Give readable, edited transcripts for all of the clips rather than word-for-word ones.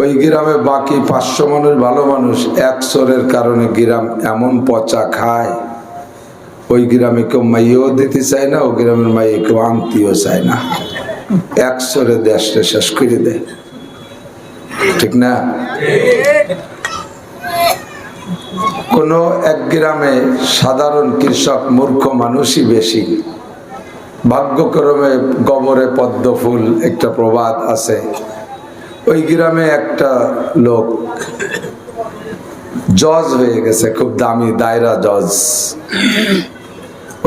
ওই গ্রামে বাকি 500 মানুষ ভালো মানুষ, এক চোরের কারণে গ্রাম এমন পচা খায়, ওই গ্রামে কেউ মাইয়েও দিতে চায় না, ওই গ্রামের মাইয়ে কেউ আনতেও চায় না। এক চোরে দেশটা শেষ করে দেয়, ঠিক না? কোন এক গ্রামে সাধারণ কৃষক মূর্খ মানুষই বেশি। ভাগ্যক্রমে গোবরে পদ্ম ফুল একটা প্রবাদ আছে। ওই গ্রামে একটা লোক জজ হয়ে গেছে, খুব দামি দায়রা জজ।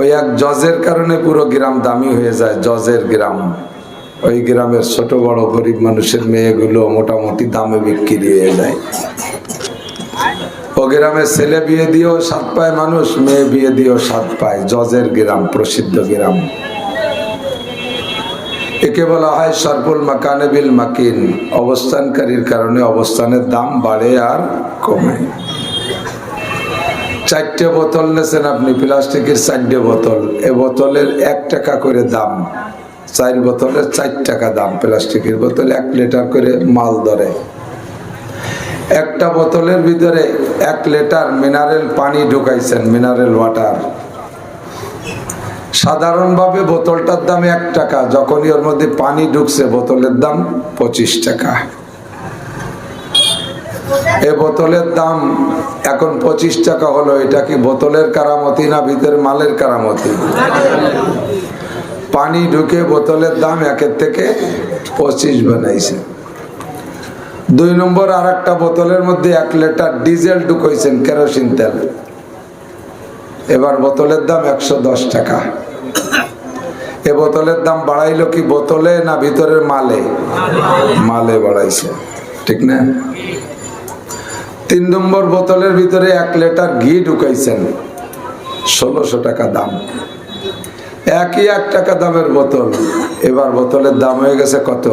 ওই এক জজের কারণে পুরো গ্রাম দামি হয়ে যায়, জজের গ্রাম। ওই গ্রামের ছোট বড় গরিব মানুষের মেয়েগুলো মোটামুটি দামে বিক্রি হয়ে যায়। ও গ্রামে ছেলে বিয়ে দিয়েও স্বাদ পায় মানুষ, মেয়ে বিয়ে দিয়েও স্বাদ পায়। জজের গ্রাম, প্রসিদ্ধ গ্রাম। একে বলা হয় সরপুল মাকানে বিল মাকিন, অবস্থানকারীর কারণে অবস্থানের দাম বাড়ে আর কমে। 4টে বোতল নেছেন আপনি, প্লাস্টিকের 4টে বোতল, এ বোতলের 1 টাকা করে দাম, 4 বোতলের 4 টাকা দাম। প্লাস্টিকের বোতল 1 লিটার করে মাল ধরে। একটা বোতলের ভিতরে 1 লিটার মিনারেল পানি ঢুকাইছেন, মিনারেল ওয়াটার। সাধারণভাবে বোতলটার দাম 1 টাকা, যখনই ওর মধ্যে পানি ঢুকছে বোতলের দাম 25 টাকা। এ বোতলের দাম এখন 25 টাকা হলো। এটা কি বোতলের কারামতি না ভিতরে মালের কারামতি? পানি ঢুকে বোতলের দাম 1 থেকে 25 বানাইছে। 2 নম্বর আর একটা বোতলের মধ্যে 1 লিটার ডিজেল ঢুকাইছেন, কেরোসিন তেল। এবার বোতলের দাম 110 টাকা। এ বোতলের দাম বাড়াইলো কি বোতলে না ভিতরের মালে? মালে বাড়াইছে, ঠিক না? 3 নম্বর বোতলের ভিতরে 1 লিটার ঘি ঢুকাইছেন, 1600 টাকা দাম। একই 1 টাকা দামের বোতল, এবার বোতলের দাম হয়ে গেছে কত?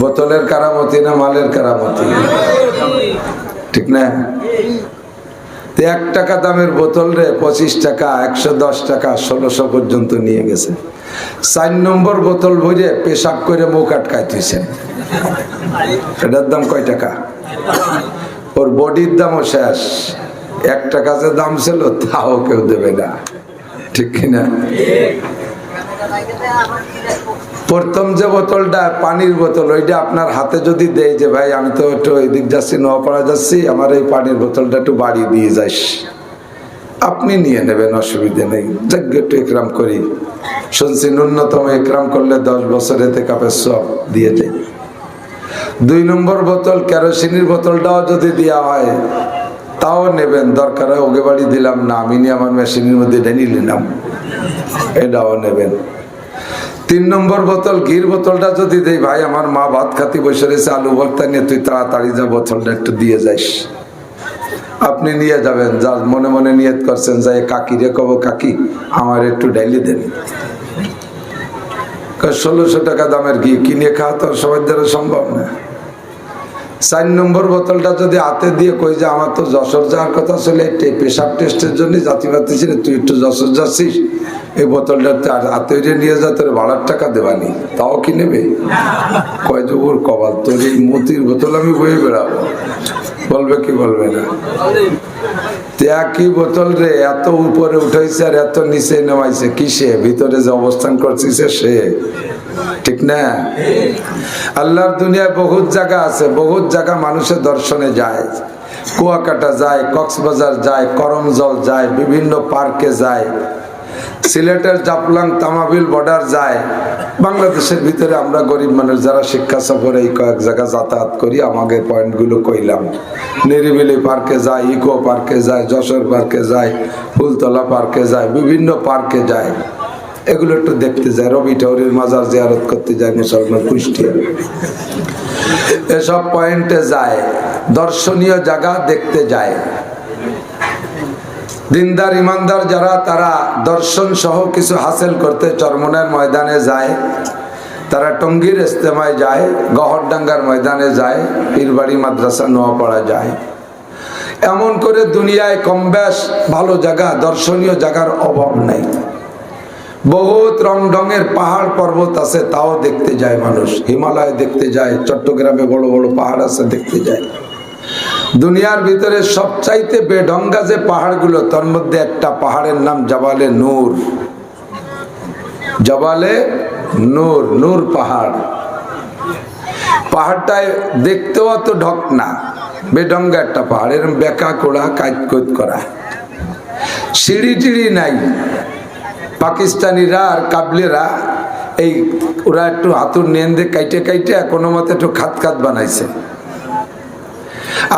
বোতলের কারামতি না মালের কারামতি? ঠিক না? 1 টাকা দামের বোতল রে 25 টাকা, 110 টাকা, 1600 পর্যন্ত নিয়ে গেছে। 4 নম্বর বোতল ভরে পেশাব করে মুখ আটকাইতেছেন। এটার দাম কয় টাকা? ওর বডির দামও শেষ। 1 টাকা যে দাম ছিল তাও কেউ দেবে না, ঠিক কিনা? প্রথম যে বোতলটা পানির বোতল, ওইটা আপনার হাতে যদি দেয় যে ভাই আমি তো একটু এদিক যাচ্ছি, নোয়াপাড়া যাচ্ছি, আমার এই পানির বোতলটা একটু বাড়ি দিয়ে যাস, আপনি নিয়ে নেবেন, অসুবিধা নেই। যাক একটু একরাম করি, শুনছি ন্যূনতম একরাম করলে 10 বছর এতে কাপের সব দিয়ে দেয়। 2 নম্বর বোতল কেরোসিনের বোতলটাও যদি দেওয়া হয় তাও নেবেন, দরকার হয় ওকে বাড়ি দিলাম না, আমি নিয়ে আমার মেশিনের মধ্যে ঢেলে নিলাম, এটাও নেবেন। 3 নম্বর বোতল ঘির বোতলটা যদি দেই, ভাই আমার মা ভাত খাতি বসে রয়েছে, আলু ভর্তা নিয়ে তুই তাড়াতাড়ি যা বোতলটা একটু দিয়ে যাস, আপনি নিয়ে যাবেন। যার মনে মনে নিয়ত করছেন যাই কাকি রে কব, কাকি আমার একটু ঢেলে দেন। 1600 টাকা দামের ঘি কিনে খাওয়া তো সবার দ্বারা সম্ভব না। 4 নম্বর বোতলটা যদি হাতে দিয়ে কই যে আমার তো যশোর যাওয়ার কথা ছিল, পেশাব টেস্টের জন্য জাতি পাতিছিল, তুই একটু যশোর যাচ্ছিস, এই বোতলটা হাতে নিয়ে যা, তোর ভাড়ার টাকা দেবানি, তাও কি নেবে? কয় যুবর কবাল, তোর এই মতির বোতল আমি বয়ে বেড়াবো, বলবে কি বলবে না? একই বোতল রে এত উপরে উঠাইছে আর এত নিচে নামাইছে, কিসে? ভিতরে যে অবস্থান করছিস সে, ঠিক না? আল্লাহর দুনিয়ায় বহুত জায়গা আছে, বহুত জায়গা মানুষের দর্শনে যায়। কুয়াকাটা যায়, কক্সবাজার যায়, করমজল যায়, বিভিন্ন পার্কে যায়, সিলেটের জাফলং তামাবিল বর্ডার যায়। বাংলাদেশের ভিতরে আমরা গরিব মানুষ যারা শিক্ষা সফরে এই কয়েক জায়গা যাতায়াত করি, আমাকে পয়েন্টগুলো কইলাম। নিরিবিলি পার্কে যায়, ইকো পার্কে যায়, যশোর পার্কে যায়, ফুলতলা পার্কে যায়, বিভিন্ন পার্কে যায়, এগুলো একটু দেখতে যায়। রবি ঠাকুরের মাজার জিয়ারত করতে যায় মুসলমান কুষ্টিয়া, এসব পয়েন্টে যায়, দর্শনীয় জায়গা দেখতে যায়। দিনদার ইমানদার যারা, তারা দর্শন সহ কিছু হাসিল করতে চরমনের ময়দানে যায়, তারা টঙ্গীর ইস্তেমায় যায়, গহরডাঙ্গার ময়দানে যায়, পীরবাড়ি মাদ্রাসা নোয়াপাড়া যায়। এমন করে দুনিয়ায় কম বেশ ভালো জায়গা, দর্শনীয় জায়গার অভাব নেই। বহুত রং ঢঙের পাহাড় পর্বত আছে, তাও দেখতে যায় মানুষ। হিমালয় দেখতে যায়, চট্টগ্রামে বড় বড় পাহাড় আছে দেখতে যায়। দুনিয়ার ভিতরে সবচাইতে বেঢঙ্গা যে পাহাড়গুলো, তার মধ্যে একটা পাহাড়ের নাম জাবালে নূর। জাবালে নূর, নূর পাহাড়। পাহাড়টায় দেখতেও অত ঢক না, বেঢঙ্গা একটা পাহাড়, এরকম বেকা কোড়া কাজ করা, সিঁড়ি টিড়ি নাই। পাকিস্তানিরা আর কাবলিরা এই ওরা একটু হাতুর নিয়ে কাইটে কাইটে কোনো মতে একটু খাত খাত বানাইছে।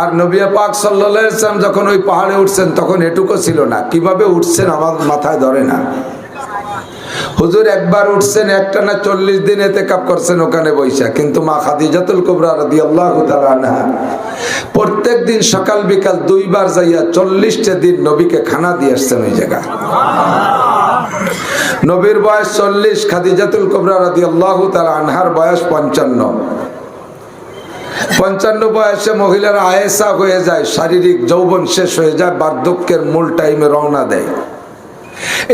আর নবী পাক সাল্লাল্লাহু আলাইহি ওয়াসাল্লাম যখন ওই পাহাড়ে উঠছেন তখন এটুকু ছিল না। কিভাবে উঠছেন আমার মাথায় ধরে না। হুজুর একবার উঠছেন, একটানা 40 দিন ইতিকাফ করছেন ওখানে বৈশা। কিন্তু মা খাদিজাতুল কুবরা রাদিয়াল্লাহু তাআলা আনহা প্রত্যেক দিন সকাল বিকাল 2 বার যাইয়া 40টা দিন নবীকে খানা দিয়ে আসছেন ওই জায়গায়। নবীর বয়স 40, খাদিজাতুল কুবরা রাদিয়াল্লাহু তাআলা আনহার বয়স 55। 55 বয়সে মহিলারা আয়েশা হয়ে যায়, শারীরিক যৌবন শেষ হয়ে যায়, বার্ধক্যের মূল টাইমে রওনা দেয়।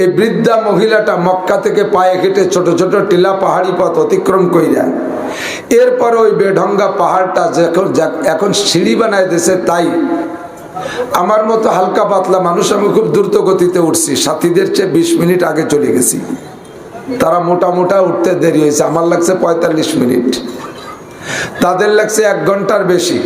এই বৃদ্ধা মহিলাটা মক্কা থেকে পায়ে হেঁটে ছোট ছোট টিলা পাহাড়ি পথ অতিক্রম কইরা এরপর ওই বেঢঙ্গা পাহাড়টা এখন সিঁড়ি বানায় দিয়েছে। তাই আমার মতো হালকা পাতলা মানুষ আমি খুব দ্রুত গতিতে উঠছি, সাথীদের চেয়ে 20 মিনিট আগে চলে গেছি। তারা মোটা মোটা উঠতে দেরি হয়েছে, আমার লাগছে 45 মিনিট, তাদের লাগছে 1 ঘন্টার বেশি।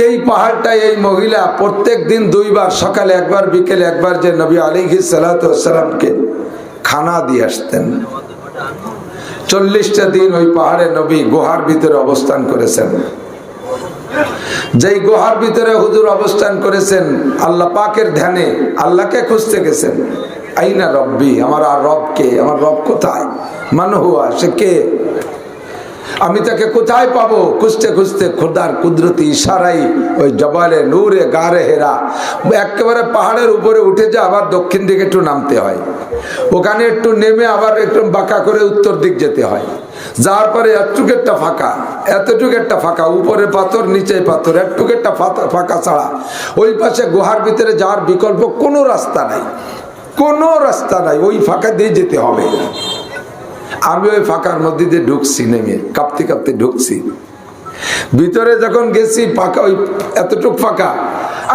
এই পাহাড়টায় এই মহিলা প্রত্যেক দিন 2 বার, সকালে একবার বিকেলে একবার, যে নবী আলাইহিস সালাতু ওয়াস সালামকে খানা দিয়ে আসতেন। 40টা দিন ওই পাহাড়ে নবী গুহার ভিতরে অবস্থান করেছেন। যেই গুহার ভিতরে হুজুর অবস্থান করেছেন, আল্লাহ পাকের ধ্যানে আল্লাহকে খুঁজতে গেছেন। আইনা রব্বি, আমার আর রব কে, আমার রব কোথায়, মান হুয়া, সে কে, আমি তাকে কোথায় পাবো। খুঁজতে খুঁজতে খোদার কুদরতি ইশারাই ওই জবালে নূরে গারে হেরা, একেবারে পাহাড়ের উপরে উঠে যে আবার দক্ষিণ দিকে একটু নামতে হয়, ওখানে একটু নেমে আবার একটু বাঁকা করে উত্তর দিক যেতে হয়। যার পরে এতটুকু একটা ফাঁকা, এতটুকু একটা ফাঁকা, উপরে পাথর নিচে পাথর, একটুকু একটা ফাঁকা ছাড়া ওই পাশে গুহার ভিতরে যাওয়ার বিকল্প কোনো রাস্তা নাই, কোনো রাস্তা নাই, ওই ফাঁকা দিয়ে যেতে হবে। আমি ওই ফাঁকার মধ্যে দিয়ে ঢুকছি, নেমে কাঁপতে কাঁপতে ঢুকছি। ভিতরে যখন গেছি ফাঁকা, ওই এতটুক ফাঁকা,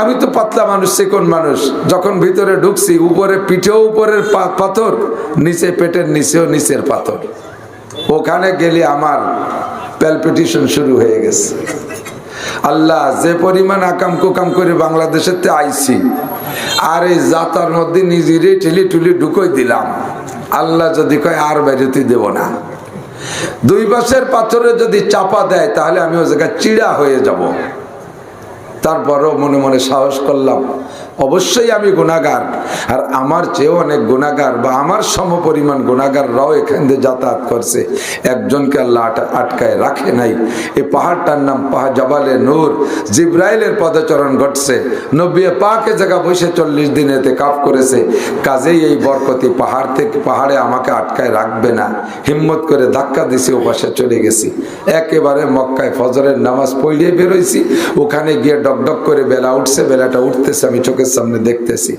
আমি তো পাতলা মানুষ, চিকন মানুষ, যখন ভিতরে ঢুকছি উপরে পিঠেও উপরের পাথর, নিচে পেটের নিচেও নিচের পাথর। ওখানে গেলে আমার প্যালপিটেশন শুরু হয়ে গেছে। আল্লাহ, যে পরিমাণ আকাম কুকাম করে বাংলাদেশের আইছি, আর এই যাতার মধ্যে নিজেরই ঠেলি টুলি ঢুকই দিলাম। আল্লাহ যদি কয় আর বেরোতে দেব না, 2 পাশের পাথরে যদি চাপা দেয় তাহলে আমি ওই জায়গায় চিড়া হয়ে যাব। তারপরও মনে মনে সাহস করলাম, অবশ্যই আমি গুনাহগার, আর আমার চেয়েও অনেক গুনাহগার বা আমার সমপরিমাণ গুনাহগাররাও এখান দিয়ে যাতায়াত করছে, একজনকে আল্লাহ আটকায় রাখে নাই। এই পাহাড়টার নাম জাবালে নূর। জিব্রাইলের পদচরণ ঘটছে, নবী পাক এ জায়গা বসে 40 দিন ইতিকাফ করেছে। কাজেই এই বরকতি পাহাড় থেকে পাহাড়ে আমাকে আটকায় রাখবে না, হিম্মত করে ধাক্কা দিছি, ও পাশে চলে গেছি। একেবারে মক্কায় ফজরের নামাজ পড়িয়ে বেরোইছি। ওখানে গিয়ে ডকডক করে বেলা উঠছে, বেলাটা উঠতেছে, আমি চোখের সামনে দেখতেছি।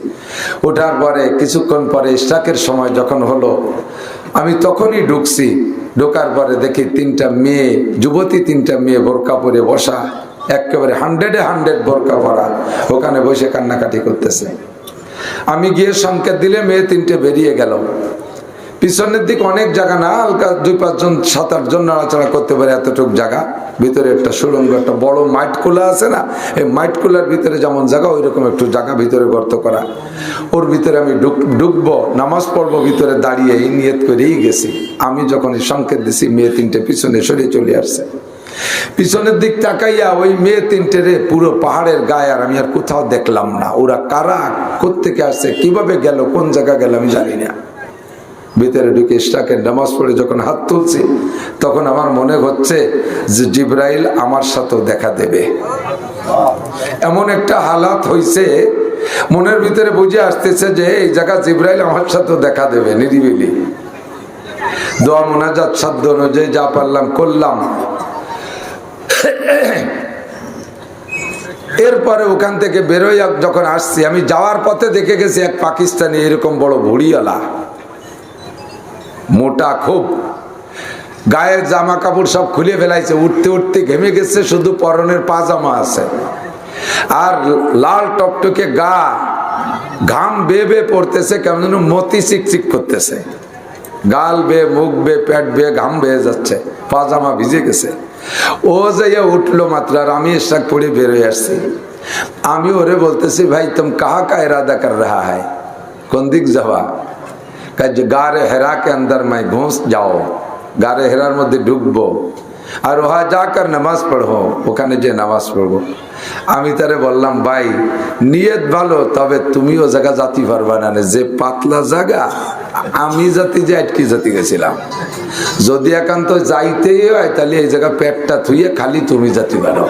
ওঠার পরে কিছুক্ষণ পরে ইশরাকের সময় যখন হলো, আমি তখনই ঢুকছি। ঢোকার পরে দেখি 3টা মেয়ে, যুবতী 3টা মেয়ে বোরকা পরে বসা, একেবারে 100-এ 100 বোরকা পরা, ওখানে বসে কান্নাকাটি করতেছে। আমি গিয়ে সংকেত দিলে মেয়ে 3টে বেরিয়ে গেল। পিছনের দিক অনেক জায়গা না, হালকা 2-5 জন 7-8 জন নাড়াচাড়া করতে পারে এতটুক জায়গা। ভিতরে একটা সুড়ঙ্গ, একটা বড় মাইট কুলা আছে না, এই মাইট কুলার ভিতরে যেমন জায়গা, ওই রকম একটু জায়গা ভিতরে গর্ত করা। ওর ভিতরে আমি ঢুকবো, নামাজ পড়বো, ভিতরে দাঁড়িয়ে এই নিয়ত করেই গেছি। আমি যখন এই সংকেত দিছি, মেয়ে 3টে পিছনে সরে চলে আসছে। পিছনের দিক তাকাইয়া ওই মেয়ে 3টে পুরো পাহাড়ের গায়ে, আর আমি আর কোথাও দেখলাম না। ওরা কারা, কোত্থেকে আসছে, কিভাবে গেল, কোন জায়গা গেল আমি জানি না। ভিতরে ঢুকে ইশরাকের নামাজ পড়ে যখন হাত তুলছি, তখন আমার মনে হচ্ছে যে জিব্রাইল আমার সাথেও দেখা দেবে। এমন একটা হালাত হইছে, মনের ভিতরে বুঝে আসতেছে যে এই জায়গা জিব্রাইল আমার সাথেও দেখা দেবে। নিরিবিলি দোয়া মোনাজাত সাধ্য অনুযায়ী যা পারলাম করলাম। এরপরে ওখান থেকে বেরোই যখন আসছি, আমি যাওয়ার পথে দেখে গেছি এক পাকিস্তানি এরকম বড় ভুড়িওয়ালা, মোটা খুব, গায়ের জামা কাপড় সব খুলে ফেলাইছে, উঠতে উঠতে ঘেমে গেছে, শুধু পরনের পাজামা আছে আর লাল টকটকে গা, ঘাম বেয়ে বেয়ে পড়তেছে, কেমন যেন মতি চিকচিক করতেছে, গাল বেয়ে, মুখ বেয়ে, পেট বেয়ে ঘাম বেয়ে যাচ্ছে, পাজামা ভিজে গেছে। ও যাইয়া উঠলো মাত্র, আর আমি ইশরাক পড়ে বেরোয় আসছি। আমি ওরে বলতেছি, ভাই তুম কাহা কা ইরাদা কর রহা হ্যায়, কোন দিক যাওয়া? গারে হেরা কে অন্দর मैं घुस जाओ, গারে হেরার মধ্যে ঢুকবো আর ওহা যাকর নামাজ পড়বো, ওখানে যে নামাজ পড়বো। আমি তারে বললাম, ভাই নিয়ত ভালো, তবে তুমিও জায়গা জাতি পারবা না, যে পাতলা জায়গা, আমি জাতি যে আটকি জাতি গেছিলাম, যদি একান্ত যাইতেই হয় তাহলে এই জায়গা পেটটা থুইয়ে খালি তুমি জাতি পারো,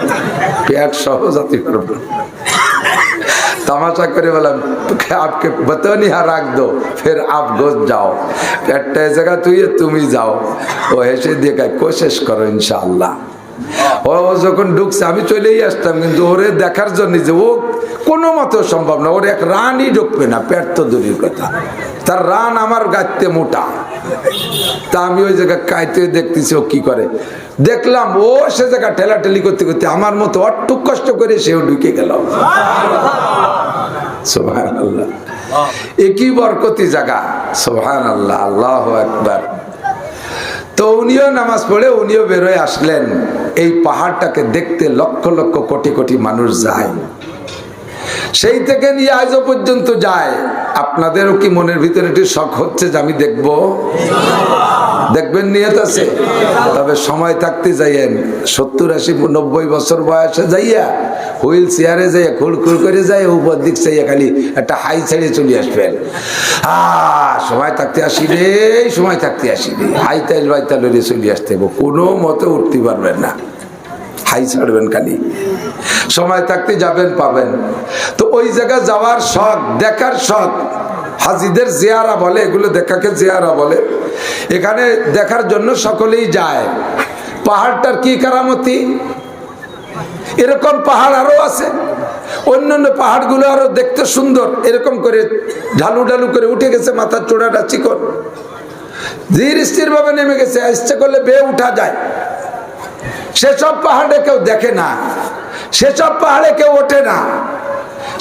পেট সহ জাতি পারবো। तमाशा करे बोला आपके बतौनी हाँ रख दो, फिर आप घुस जाओ, पेटटा जगह तुम ही जाओ। वो हेसे দিয়ে कोशिश करो इंशाल्लाह। ও যখন ঢুকছে আমি চলেই আসতাম, কিন্তু ওরে দেখার জন্য যে ও কোনো মতে সম্ভব না, ওর এক রানই ঢুকবে না, পেট তো দূরের কথা, তার রান আমার গাইতে মোটা। তা আমি ওই জায়গা কাইতে দেখতেছি ও কি করে, দেখলাম ও সে জায়গা ঠেলাঠেলি করতে করতে আমার মতো অটুক কষ্ট করে সেও ঢুকে গেল। সুবহানাল্লাহ, একই বরকতি জায়গা, সুবহানাল্লাহ, আল্লাহু আকবার। তো উনিও নামাজ পড়ে উনিও বেরোয় আসলেন। এই পাহাড়টাকে দেখতে লক্ষ লক্ষ কোটি কোটি মানুষ যায়, সেই থেকে নিয়ে আজও পর্যন্ত যায়। আপনাদেরও কি মনের ভিতরে একটু শখ হচ্ছে যে আমি দেখব? দেখবেন, নিয়ত আছে? তবে সময় থাকতে যাইয়েন, 70, 80, 90 বছর বয়সে যাইয়া হুইল চেয়ারে যাইয়া খুড়খুড় করে যায়, উপর দিক চাইয়া খালি একটা হাই ছেড়ে চলে আসবেন। সময় থাকতে আসি রে, সময় থাকতে আসি রে, হাই তাইল বাইতাল চলে আসতে হবে, কোনো মতে উঠতে পারবেন না, হাই ছাড়বেন খালি, সময় থাকতে যাবেন পাবেন। তো ওই জায়গায় যাওয়ার শখ, দেখার শখ, হাজিদের জিয়ারা বলে, এগুলো দেখাকে জিয়ারা বলে। এখানে দেখার জন্য সকলেই যায়। পাহাড়টার কি কারামতি, এরকম পাহাড় আরো আছে, অন্যান্য পাহাড়গুলো আরো দেখতে সুন্দর, এরকম করে ঢালু ঢালু করে উঠে গেছে, মাথার চূড়াটা চিকন, ধীর স্থির ভাবে নেমে গেছে, ইচ্ছে করলে বেয়ে উঠা যায়। সেসব পাহাড়ে কেউ দেখে না, সেসব পাহাড়ে কেউ ওঠে না,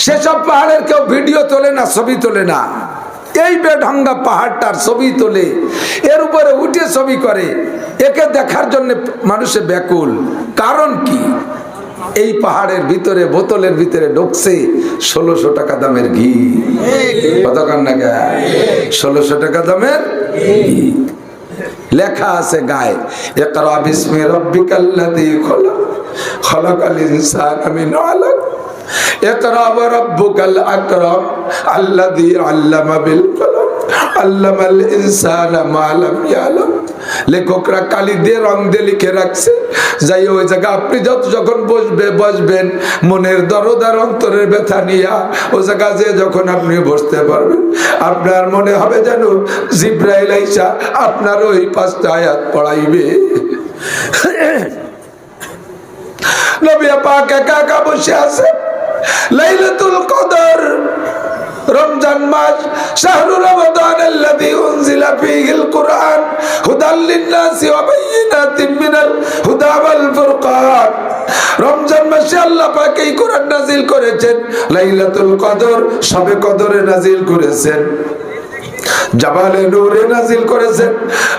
সেসব পাহাড়ের কেউ ভিডিও তোলে না, ছবি তোলে না। এই বেঢঙ্গা পাহাড়টার ছবি তোলে, এর উপরে উঠে ছবি করে, একে দেখার জন্য মানুষে ব্যাকুল। কারণ কি? এই পাহাড়ের ভিতরে, বোতলের ভিতরে ঢুকছে 1600 টাকা দামের ঘি। কতক্ষণ না গা? 1600 টাকা দামের ঘি। লেখা আছে গায়ে, ইকরা বিসমি রাব্বিকাল্লাযী খলাক, খলাকাল ইনসানা মিন আলাক, ইকরা ওয়া রাব্বুকাল আকরাম আল্লাযী আল্লামা বিল কলম, আল্লামাল ইনসানা মা লাম ইয়ালাম। লেখকরা কালি দিয়ে রং দিয়ে লিখে রাখছে। যাই ওই জায়গা আপনি যখন বসবেন মনের দরদ আর অন্তরের ব্যথা নিয়া, ও জায়গা যে যখন আপনি বসতে পারবেন, আপনার মনে হবে যেন জিব্রাইল আইসা আপনার ওই 5টা আয়াত পড়াইবে। নবী পাক একা একা বসে আছে, লাইলাতুল কদর, রমজান মাস, শাহরু রমাদান আল্লাযী উনজিলা ফীহিল কুরআন হুদাল লিন-নাসি ওয়া বায়িনাতিন মিনাল হুদা ওয়াল ফুরকান। রমজান মাসে আল্লাহ পাক এই কোরআন নাযিল করেছেন, লাইলাতুল কদর, শবে কদরে নাযিল করেছেন, জাবালে নূরে নাযিল করেছেন।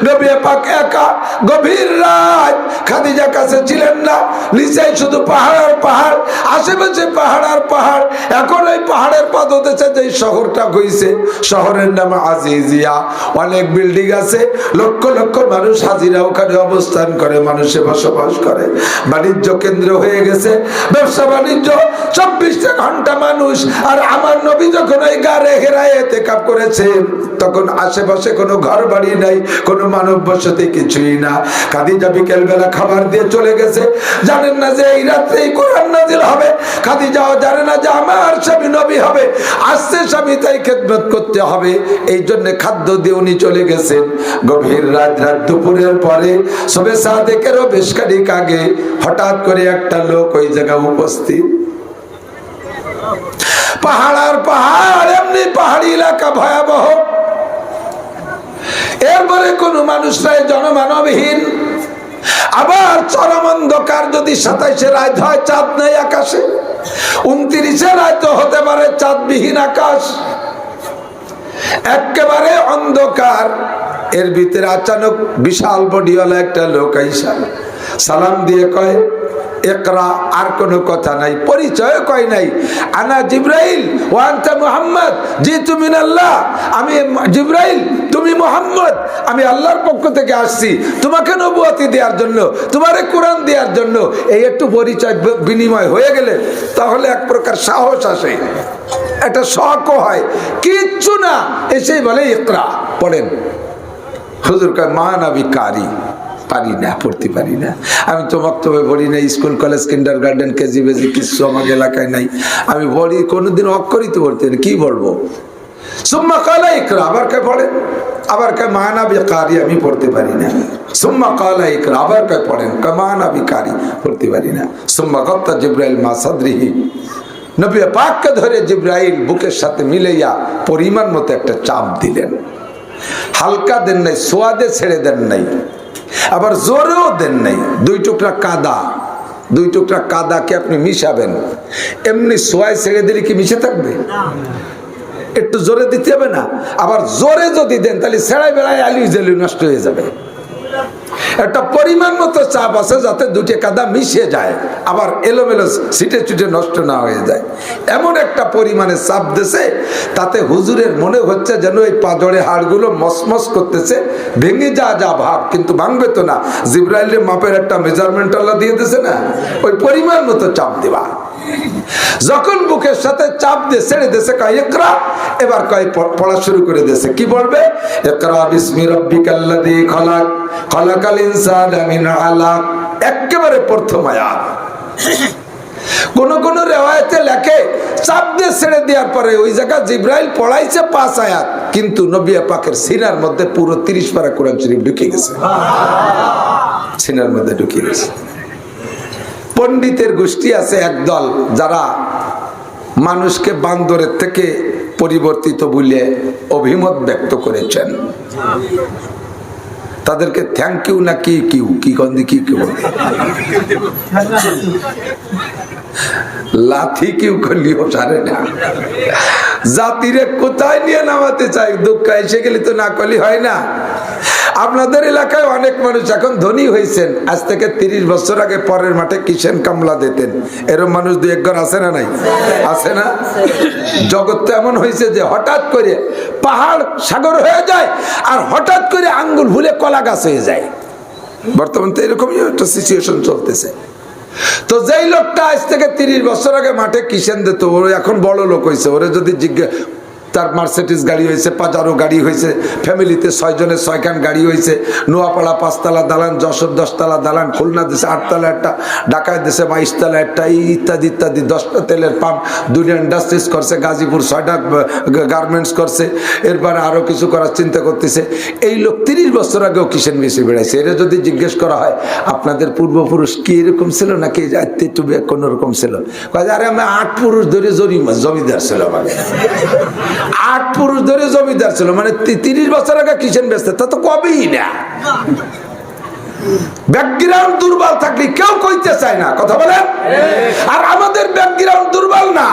নবী পাক একা গভীর রাত, খাদিজা কাছে ছিলেন না, নিচে শুধু পাহাড় আর পাহাড়, আশেপাশে পাহাড় আর পাহাড়। এখন ওই পাহাড়ের পাদদেশে যে শহরটা হইছে, শহরের নাম আজিজিয়া, অনেক বিল্ডিং আছে, লক্ষ লক্ষ মানুষ হাজিরা ওখানে অবস্থান করে, মানুষে বসবাস করে, বাণিজ্য কেন্দ্র হয়ে গেছে, ব্যবসা বাণিজ্য 24 ঘন্টা মানুষ। আর আমার নবী যখন ওই গারে হেরায় ইতিকাফ করেছেন, তখন আশেপাশে কোনো ঘর বাড়ি নাই, কোনো মানব বসতি কিছুই না। খাদিজা বিকেল বেলা খাবার দিয়ে চলে গেছে, জানেন না যে এই রাত্রেই কোরআন নাযিল হবে। খাদিজাও জানে না যে আমার স্বামী নবী হবে, আসছে স্বামী, তাই খেদমত করতে হবে, এই জন্য খাদ্য দিয়ে উনি চলে গেছেন। গভীর রাত, দুপুরের পরে, সবে সাদেকেরও বেশ খানিক আগে হঠাৎ করে একটা লোক ওই জায়গায় উপস্থিত। পাহাড় আর পাহাড়, এমনি পাহাড়ি এলাকা ভয়াবহ। এরপরে কোন মানুষ নাই, জনমানবহীন। আবার চরম অন্ধকার, যদি 27-এ রাত হয় চাঁদ নাই আকাশে, 29-এ রাত হতে পারে চাঁদবিহীন আকাশ, একেবারে অন্ধকার। এর ভিতরে আচানক বিশাল বডিওয়ালা একটা লোক আইসা সালাম দিয়ে কয় ইকরা। আর কোনো কথা নাই, পরিচয় কয় নাই। আনা জিব্রাইল ওয়া আনতা মুহাম্মদ জিতু মিনাল্লাহ, আমি জিব্রাইল, তুমি মুহাম্মদ, আমি আল্লাহর পক্ষ থেকে আসছি তোমাকে নবুয়তি দেওয়ার জন্য, তোমারে কোরআন দেওয়ার জন্য। এই একটু পরিচয় বিনিময় হয়ে গেলে তাহলে এক প্রকার সাহস আসে, একটা শখও হয়। কিচ্ছু না, এসেই বলে ইকরা, পড়েন। হুজুর কয় মা নাবি কারি, পারি না, পড়তে পারি না। আমি তো বক্তব্যে পড়ি না, স্কুল কলেজ কিন্ডার গার্ডেন কেজি বেজি কিছু আমার এলাকায় নাই। আমি পড়ি কোনোদিন অক্ষরই তো পড়তে কি পড়বো। সুম্মা কালা ইকরা, আবার কে পড়েন, আবার কে মা নাবি কারি, আমি পড়তে পারি না। সুম্মা কালা ইকরা, আবার কে পড়েন, কে মা নাবি কারি, পড়তে পারি না। সুম্মা গত্তা জিব্রাইল মা সাদরিহি, নবী পাককে ধরে জিব্রাইল বুকের সাথে মিলাইয়া পরিমাণ মতো একটা চাপ দিলেন। হালকা দেন নাই, সোয়াদে ছেড়ে দেন নাই, আবার জোরেও দেন নাই। 2 টুকরা কাদা, 2 টুকরা কাদাকে আপনি মিশাবেন, এমনি সোয়ায় ছেড়ে দিলে কি মিশে থাকবে? একটু জোরে দিতে হবে না। আবার জোরে যদি দেন তাহলে ছেড়াই বেড়ায় আলু জেলু নষ্ট হয়ে যাবে। একটা পরিমাণ মতো চাপ আছে যাতে 2টি কাদা মিশে যায়, আবার এলোমেলো ছিটে ছুটে নষ্ট না হয়ে যায়। এমন একটা পরিমাণে চাপ দিছে, তাতে হুজুরের মনে হচ্ছে যেন এই পাজরে হাড়গুলো মসমস করতেছে, ভেঙে যা ভাব, কিন্তু ভাঙবে তো না। জিব্রাইলের মাপের একটা মেজারমেন্ট আল্লাহ দিয়ে দিয়েছে না, ওই পরিমাণ মতো চাপ দেওয়া। যখন বুকের সাথে চাপ দিয়ে ছেড়ে দিয়েছে, কয় ইকরা, এবার কয় পড়া শুরু করে দিয়েছে। কি বলবে? ইকরা বিসমি রাব্বিকাল্লাযী খালাক, খালাকাল ইনসানা মিন আলাক, একেবারে প্রথম আয়াত। কোন কোন রিওয়ায়াতে লেখে চাপ দিয়ে ছেড়ে দেওয়ার পরে ওই জায়গা জিব্রাইল পড়াইছে 5 আয়াত, কিন্তু নবী পাকের সিনার মধ্যে পুরো 30 পারা কোরআন শরীফ ঢুকে গেছে, সিনার মধ্যে ঢুকে গেছে। পণ্ডিতের গোষ্ঠী আছে একদল, যারা মানুষকে বান্দরের থেকে পরিবর্তিত বলে অভিমত ব্যক্ত করেছেন। তাদেরকে থ্যাংক ইউ না কি কিউ কি কন্দি কি কিউ লাথি কিউ করলিও সারে না। জাতিরে কোথায় নিয়ে নামাতে চাই, দুঃখ এসে গেলে তো না করলে হয় না। আপনাদের এলাকায় অনেক মানুষ এখন ধনী হয়েছেন, আজ থেকে 30 বছর আগে পরের মাঠে কিষেন কামলা দিতেন। এরকম মানুষ 2-1 ঘর আছে না নাই? আছে না? জগৎ তো এমন হয়েছে যে হঠাৎ করে পাহাড় সাগর হয়ে যায়, আর হঠাৎ করে আঙ্গুল ভুলে কলা গাছ হয়ে যায়। বর্তমানে তো এরকমই একটা সিচুয়েশন চলতেছে। তো যেই লোকটা আজ থেকে 30 বছর আগে মাঠে কিষেন দিত, ও এখন বড় লোক হয়েছে। ওরে যদি জিজ্ঞেস, তার মার্সিডিজ গাড়ি হয়েছে, পাজারো গাড়ি হয়েছে, ফ্যামিলিতে 6 জনের 6 খান গাড়ি হয়েছে, নোয়াপাড়া 5 তলা দালান, যশোর 10 তলা দালান, খুলনা দেশে 8 তলা একটা, ঢাকায় দেশে 22 তলা একটা, ইত্যাদি ইত্যাদি। 10টা তেলের পাম্প, 2টা ইন্ডাস্ট্রিজ করছে, গাজীপুর 6টা গার্মেন্টস করছে, এরপরে আরো কিছু করার চিন্তা করতেছে। এই লোক 30 বছর আগেও কিষেন বেশি বেড়াইছে। এরা যদি জিজ্ঞেস করা হয় আপনাদের পূর্বপুরুষ কি এরকম ছিল নাকি একটু কোন রকম ছিল, আরে আমি 8 পুরুষ ধরে জমিদার ছিল, মানে 8 পুরুষ ধরে জমিদার ছিল, মানে 30 বছর আগে কিষেন বেচতে, তা তো কবেই না। ব্যাকগ্রাউন্ড দুর্বল থাকলে কেউ কইতে চায় না, কথা বলেন। আর আমাদের ব্যাকগ্রাউন্ড দুর্বল না।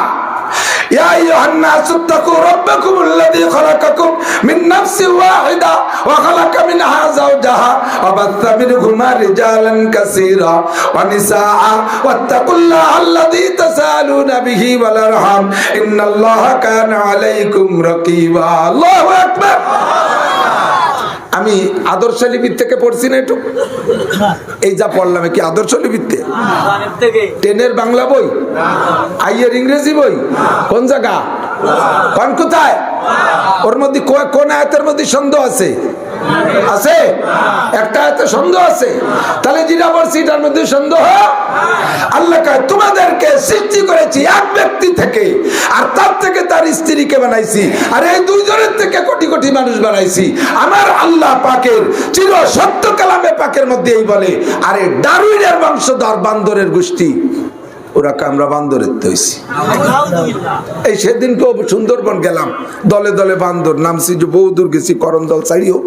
ইয়া আইয়ুহান নাসু তাকু রাব্বাকুমুল্লাযী খালাকাকুম মিন নাফসিন ওয়াহিদা ওয়া খালাকা মিনহা যাওজাহা ওয়া বাথা মিনহুমা রিজালান কাসীরা ওয়া নিসাআ ওয়াত্তাকুল্লাহা আল্লাযী তাসালুনা বিহি ওয়াল আরহাম ইন্নাল্লাহা কানা আলাইকুম রাকীবা। আল্লাহু আকবার। আমি আদর্শ লিপির থেকে পড়ছি না, একটু এই যা পড়লাম কি আদর্শ লিপিতে? 10-এর বাংলা বই, আইয়ের ইংরেজি বই, কোন জায়গা, কোন কোথায়? ওর মধ্যে কোন আয়াতের মধ্যে সন্দেহ আছে? আছে একটা আয়াতে সন্দেহ আছে, তাহলে যেটা বলছি এটার মধ্যে সন্দেহ। আল্লাহ কয় তোমাদেরকে সৃষ্টি করেছি এক ব্যক্তি থেকে, আর তার থেকে তার স্ত্রীকে বানাইছি, আর এই 2 জনের থেকে কোটি কোটি মানুষ বানাইছি। আমার আল্লাহ পাকের চির সত্য কালামে পাকের মধ্যে এই বলে, আরে ডারউইনের বংশধর বান্দরের গোষ্ঠী, ওরা আমরা বান্দরের তৈছি। এই সেদিনকেও সুন্দরবন গেলাম, দলে দলে বান্দর, নামছি যে বহু দূর গেছি, করমদল ছাড়িও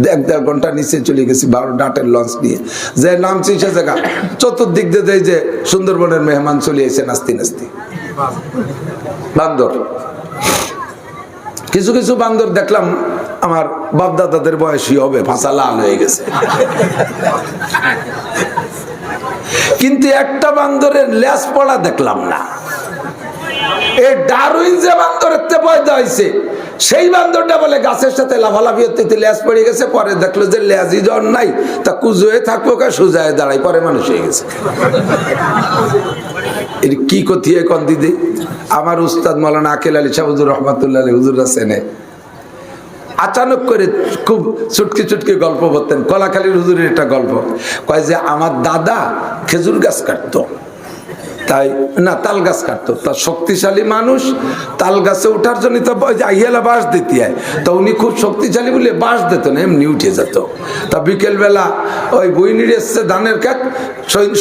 1-1.5 ঘন্টা নিচে চলে গেছি 12 ডাটের লঞ্চ নিয়ে, যে নামছি সে জায়গা চতুর্দিক দিয়ে যে সুন্দরবনের মেহমান চলে এসে নাস্তি নাস্তি বান্দর। কিছু কিছু বান্দর দেখলাম আমার বাপদাদাদের বয়সী হবে, ভাষা লাল হয়ে গেছে, কিন্তু একটা বান্দরের লেজ পড়া দেখলাম না। এই ডারউইন যে বান্দরের পয়দা হয়েছে সেই বান্দরটা বলে গাছের সাথে লাফালাফি হতে লেজ পড়ে গেছে, পরে দেখলো যে লেজই জন নাই, তা কুজোয়ে থাকবো কা সোজায় দাঁড়াই, পরে মানুষ হয়ে গেছে। এর কি কথিয়ে কন দিদি? আমার উস্তাদ মাওলানা আকিল আলী শাহ হুজুর রহমাতুল্লাহ আলাইহি হুজুররা চেনে। আচানক করে খুব চুটকি চুটকি গল্প বলতেন। কলাখালীর হুজুরের একটা গল্প কয় যে আমার দাদা খেজুর গাছ কাটতো, তাই না তাল গাছ কাটতো, তা শক্তিশালী মানুষ, তাল গাছে ওঠার জন্য তো আহিয়ালা বাঁশ দিতে হয়, তা উনি খুব শক্তিশালী বলে বাঁশ দিত না, এমনি উঠে যেত। তা বিকেলবেলা ওই বইনির এসছে ধানের কাঠ,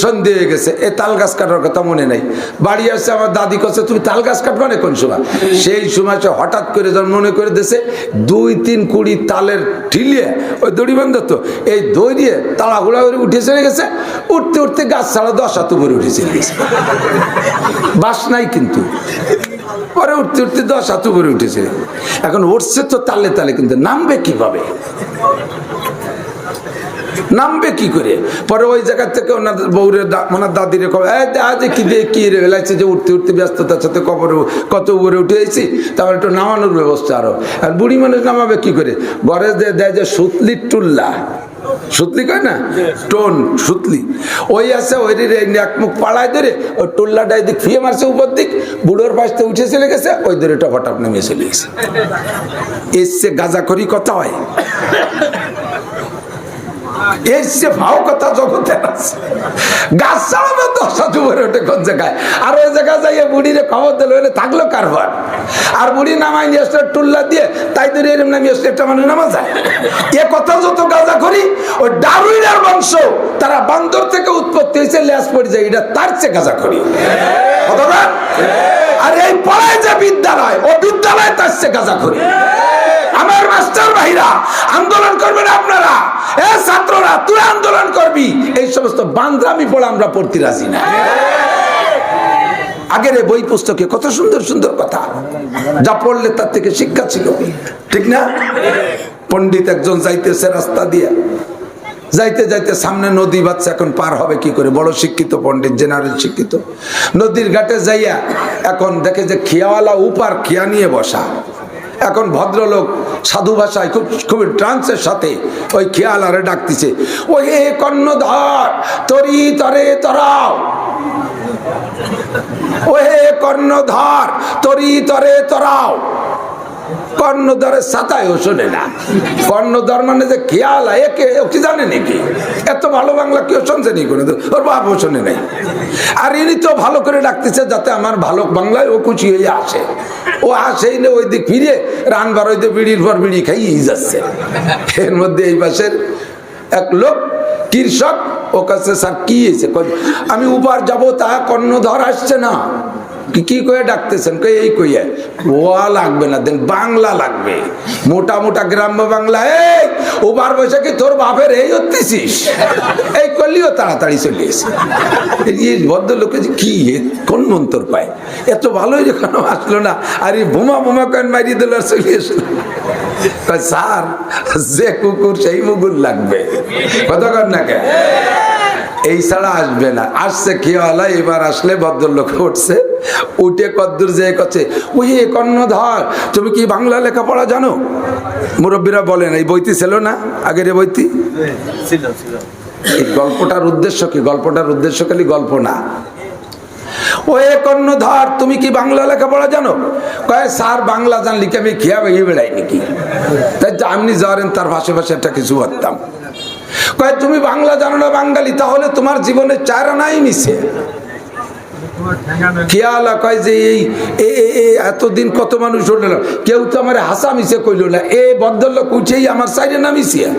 সন্ধে হয়ে গেছে, এ তাল গাছ কাটার কথা মনে নাই, বাড়ি আসছে আমার দাদি কাছে তুমি তাল গাছ কাটবা না কোন সময়? সেই সময় সে হঠাৎ করে যখন মনে করে দিয়েছে 2-3 কুড়ি তালের ঢিলিয়ে ওই দড়ি বান্ধত, এই দড়িয়ে তালাগুলা করে উঠে চলে গেছে, উঠতে উঠতে গাছ ছাড়া 10 হাত উপরে উঠে চলে গেছে, বাস নাই কিন্তু, পরে উঠতে উঠতে 10 হাত উপরে উঠেছে। এখন উঠছে তো তালে তালে, কিন্তু নামবে কিভাবে, নামবে কি করে? পরে ওই জায়গা থেকে ওনার বউরে ওনার দাদিরে কি দিয়ে কি রেলাইছে যে উঠতে উঠতে ব্যস্ততার সাথে কবরে কত উপরে উঠে এসেছি, তারপর একটু নামানোর ব্যবস্থা আরো। আর বুড়ি মানুষ নামাবে কি করে? ঘরে দেয় যে সুতলির টুল্লা, সুতলি কয় না, টোন সুতলি, ওই আছে, ওই এক মুখ পাড়ায় ধরে ওই টুল্লাটাই দিক ফিয়ে মারছে উপর দিক, বুড়োর পাশে উঠে চলে গেছে, ওই ধরে টপাটপ নেমে চলে গেছে। এসছে গাঁজা করি কথা হয়, এসছে ভাও কথা জগতে আছে, গাছ ছাড়ানো 10 হাত উপরে ওঠে কোন জায়গায়, আর ওই জায়গায় যাইয়ে বুড়িরে খবর দিল, হলে থাকলো কারবার। আর বুড়ি নামাই নিয়ে আসলে টুল্লা দিয়ে, তাই ধরে এরম নামিয়ে আসলে একটা মানুষ নামা যায়। এ কথা যত গাঁজা করি, ওই ডারউইনের বংশ, তারা বান্দর থেকে উৎপত্তি হয়েছে, লেজ পড়ে যায়, এটা তার চেয়ে গাঁজা করি। আর এই পড়ায় যে বিদ্যালয়, ও বিদ্যালয় তার চেয়ে গাঁজা করি। আমার মাস্টার ভাইরা আন্দোলন করবেন, আপনারা এ ছাত্ররা তুই আন্দোলন করবি, এই সমস্ত বান্দরামি পড়া আমরা পড়তে রাজি না। আগের বই পুস্তকে কত সুন্দর সুন্দর কথা, যা পড়লে তার থেকে শিক্ষা ছিল, ঠিক না? পণ্ডিত একজন যাইতেছে রাস্তা দিয়ে, যাইতে যাইতে সামনে নদী বাচ্চা, এখন পার হবে কি করে? বড় শিক্ষিত পণ্ডিত, জেনারেল শিক্ষিত, নদীর ঘাটে যাইয়া এখন দেখে যে খিয়াওয়ালা উপার খিয়া নিয়ে বসা। এখন ভদ্রলোক সাধু ভাষায় খুব ট্রান্সের সাথে ওই খেয়ালারে ডাকতেছে, ওই কর্ণধর তরি তরে তরাও, ওহে কর্ণধর তরি তরে তরাও। কর্ণধরের সাতায়ও শোনে না, কর্ণধর মানে যে খেয়ালা, একে কি জানে নাকি? এত ভালো বাংলা কেউ শুনছে নি কোনো, ওর বাপও শোনে নাই। আর ইনি তো ভালো করে ডাকতেছে যাতে আমার ভালো বাংলায় ও খুশি হয়ে আসে, ও আসেই না, ওই দিক ফিরে রান বারোইতে বিড়ির পর বিড়ি খাইয়েই যাচ্ছে। এর মধ্যে এই পাশের এক লোক কৃষক, ও কাছে স্যার কি হয়েছে? আমি উপার যাবো, তা কর্ণধর আসছে না। কি কয়ে ডাকতেছেন? এই কইয়া ওয়া লাগবে না, দেন বাংলা লাগবে, মোটা মোটা গ্রাম্য বাংলা। এই ওবার বসে কি তোর বাপের এই হতেছিস, এই করলিও তাড়াতাড়ি চলে এসে। এই ভদ্রলোকে কি কোন মন্তর পায়, এত ভালোই যখন আসলো না, আর এই বোমা বোমা কেন মারিয়ে দিল আর চলে এসলো। স্যার যে কুকুর সেই মুগুর লাগবে, কতক্ষণ না কে এই ছাড়া আসবে না। আসছে খেয়ালা, এবার আসলে ভদ্রলোক উঠছে, উঠে কদ্দুর যে করছে, ওই কর্ণধর তুমি কি বাংলা লেখাপড়া জানো? মুরব্বীরা বলেন, এই বইটি ছিল না আগের বইটি? এই গল্পটার উদ্দেশ্য কি? গল্পটার উদ্দেশ্য খালি গল্প না। ওই কর্ণধর তুমি কি বাংলা লেখাপড়া জানো? কয় স্যার বাংলা জানলি কি আমি খেয়া ভেঙে বেড়াই নাকি? তাই আপনি যারেন তার ভাষে ভাষে একটা কিছু করতাম। কয় তুমি বাংলা জানো না বাঙালি, তাহলে তোমার জীবনে 4 আনাই মিশে। খেয়ালা কয় যে এই এতদিন কত মানুষ উঠল, কেউ তো আমার হাসা মিশে কইল না, এ ভদ্রলোক উঠেই আমার 4 আনা মিশিয়া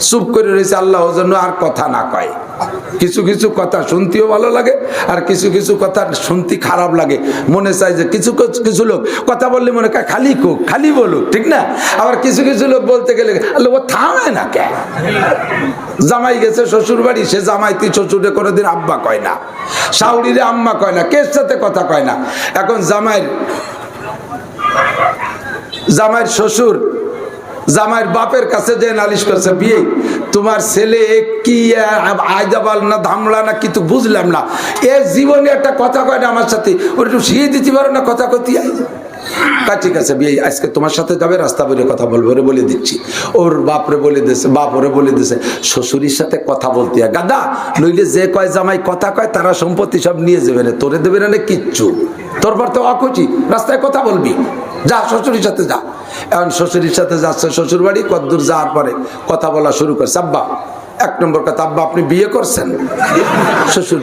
চুপ করে রয়েছে আল্লাহর জন্য, আর কথা না কয়। কিছু কিছু কথা শুনতেও ভালো লাগে, আর কিছু কিছু কথা শুনতে খারাপ লাগে। মনে চায় যে কিছু কিছু লোক কথা বললে মনে হয় খালি কোক, খালি বলুক, ঠিক না? আবার কিছু কিছু লোক বলতে গেলে আল্লাহ ও থামে না কে। জামাই গেছে শ্বশুর বাড়ি, সে জামাই তুই শ্বশুরে কোনোদিন আব্বা কয় না, শাউরিরে আম্মা কয় না, কের সাথে কথা কয় না। এখন জামাইয়ের শ্বশুর জামাইয়ের বাপের কাছে যে নালিশ করছে, বিয়ে তোমার ছেলে কি আইজাবাল না ধামলা না কিন্তু বুঝলাম না, এ জীবনে একটা কথা কয় না আমার সাথে, ওর একটু শিখিয়ে দিতে পারো না কথা কতি। ঠিক আছে বিয়ে, আজকে তোমার সাথে যাবে, রাস্তা বেরিয়ে কথা বলবো, ওরে বলে দিচ্ছি। ওর বাপরে বলে দিছে, বাপ ওরে বলে দিছে শ্বশুরির সাথে কথা বলতে গাদা, নইলে যে কয় জামাই কথা কয় তারা সম্পত্তি সব নিয়ে যাবে না, তোরে দেবে না কিচ্ছু, তোর পর তো অকুচি, রাস্তায় কথা বলবি, যা শ্বশুরির সাথে যা। এখন শ্বশুরির সাথে যাচ্ছে শ্বশুর বাড়ি, কদ্দূর যাওয়ার পরে কথা বলা শুরু করছে। আব্বা, এক নম্বর কথা, আব্বা আপনি বিয়ে করছেন? শ্বশুর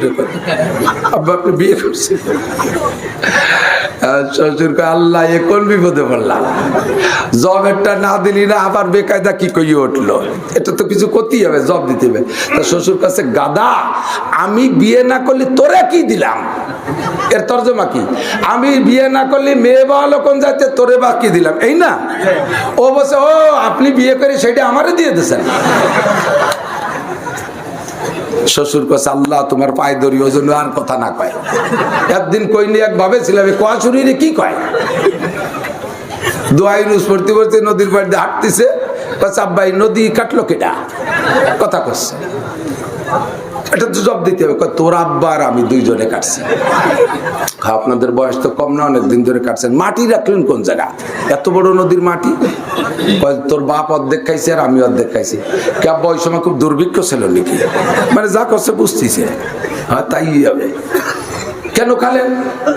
আব্বা আপনি বিয়ে করছেন? শ্বশুর কয় আল্লাহ এ কোন বিপদে পড়লাম, জবেরটা না দিলি না আবার বেকায়দা কি কইয়ে উঠলো, এটা তো কিছু করতেই হবে, জব দিতে হবে। তা শ্বশুর কাছে গাদা, আমি বিয়ে না করলে তোরা কি দিলাম? এর তর্জমা কি? আমি বিয়ে না করলে মেয়ে বাবা কোন যাচ্ছে, তোরে বা কি দিলাম, এই না? ও বলছে ও আপনি বিয়ে করে সেটা আমারে দিয়ে দিয়েছেন। শ্বশুর কাছে আল্লাহ তোমার পায়ে ধরি, ওই জন্য আর কথা না কয়। একদিন কইনি এক ভাবে ছিলাম, কোয়া শরীরে কি কয়, দোয়াই রুজ পড়তে পড়তে নদীর পাড়ে হাঁটতেছে, আব্বাই নদী কাটলো কেটা, কথা করছে, এটা তো জব দিতে হবে। তোর আব্বা আর আমি দুইজনে কাটছি। আপনাদের বয়স তো কম না, অনেকদিন ধরে কাটছেন। মাটি রাখলেন কোন জায়গা, এত বড় নদীর মাটি? তোর বাপ অর্ধেক খাইছে আর আমি অর্ধেক খাইছি। কে আব্বা ওই সময় খুব দুর্ভিক্ষ ছিল নাকি? মানে যা করছে বুঝতেছে, হ্যাঁ তাই হবে। কেন খালেন?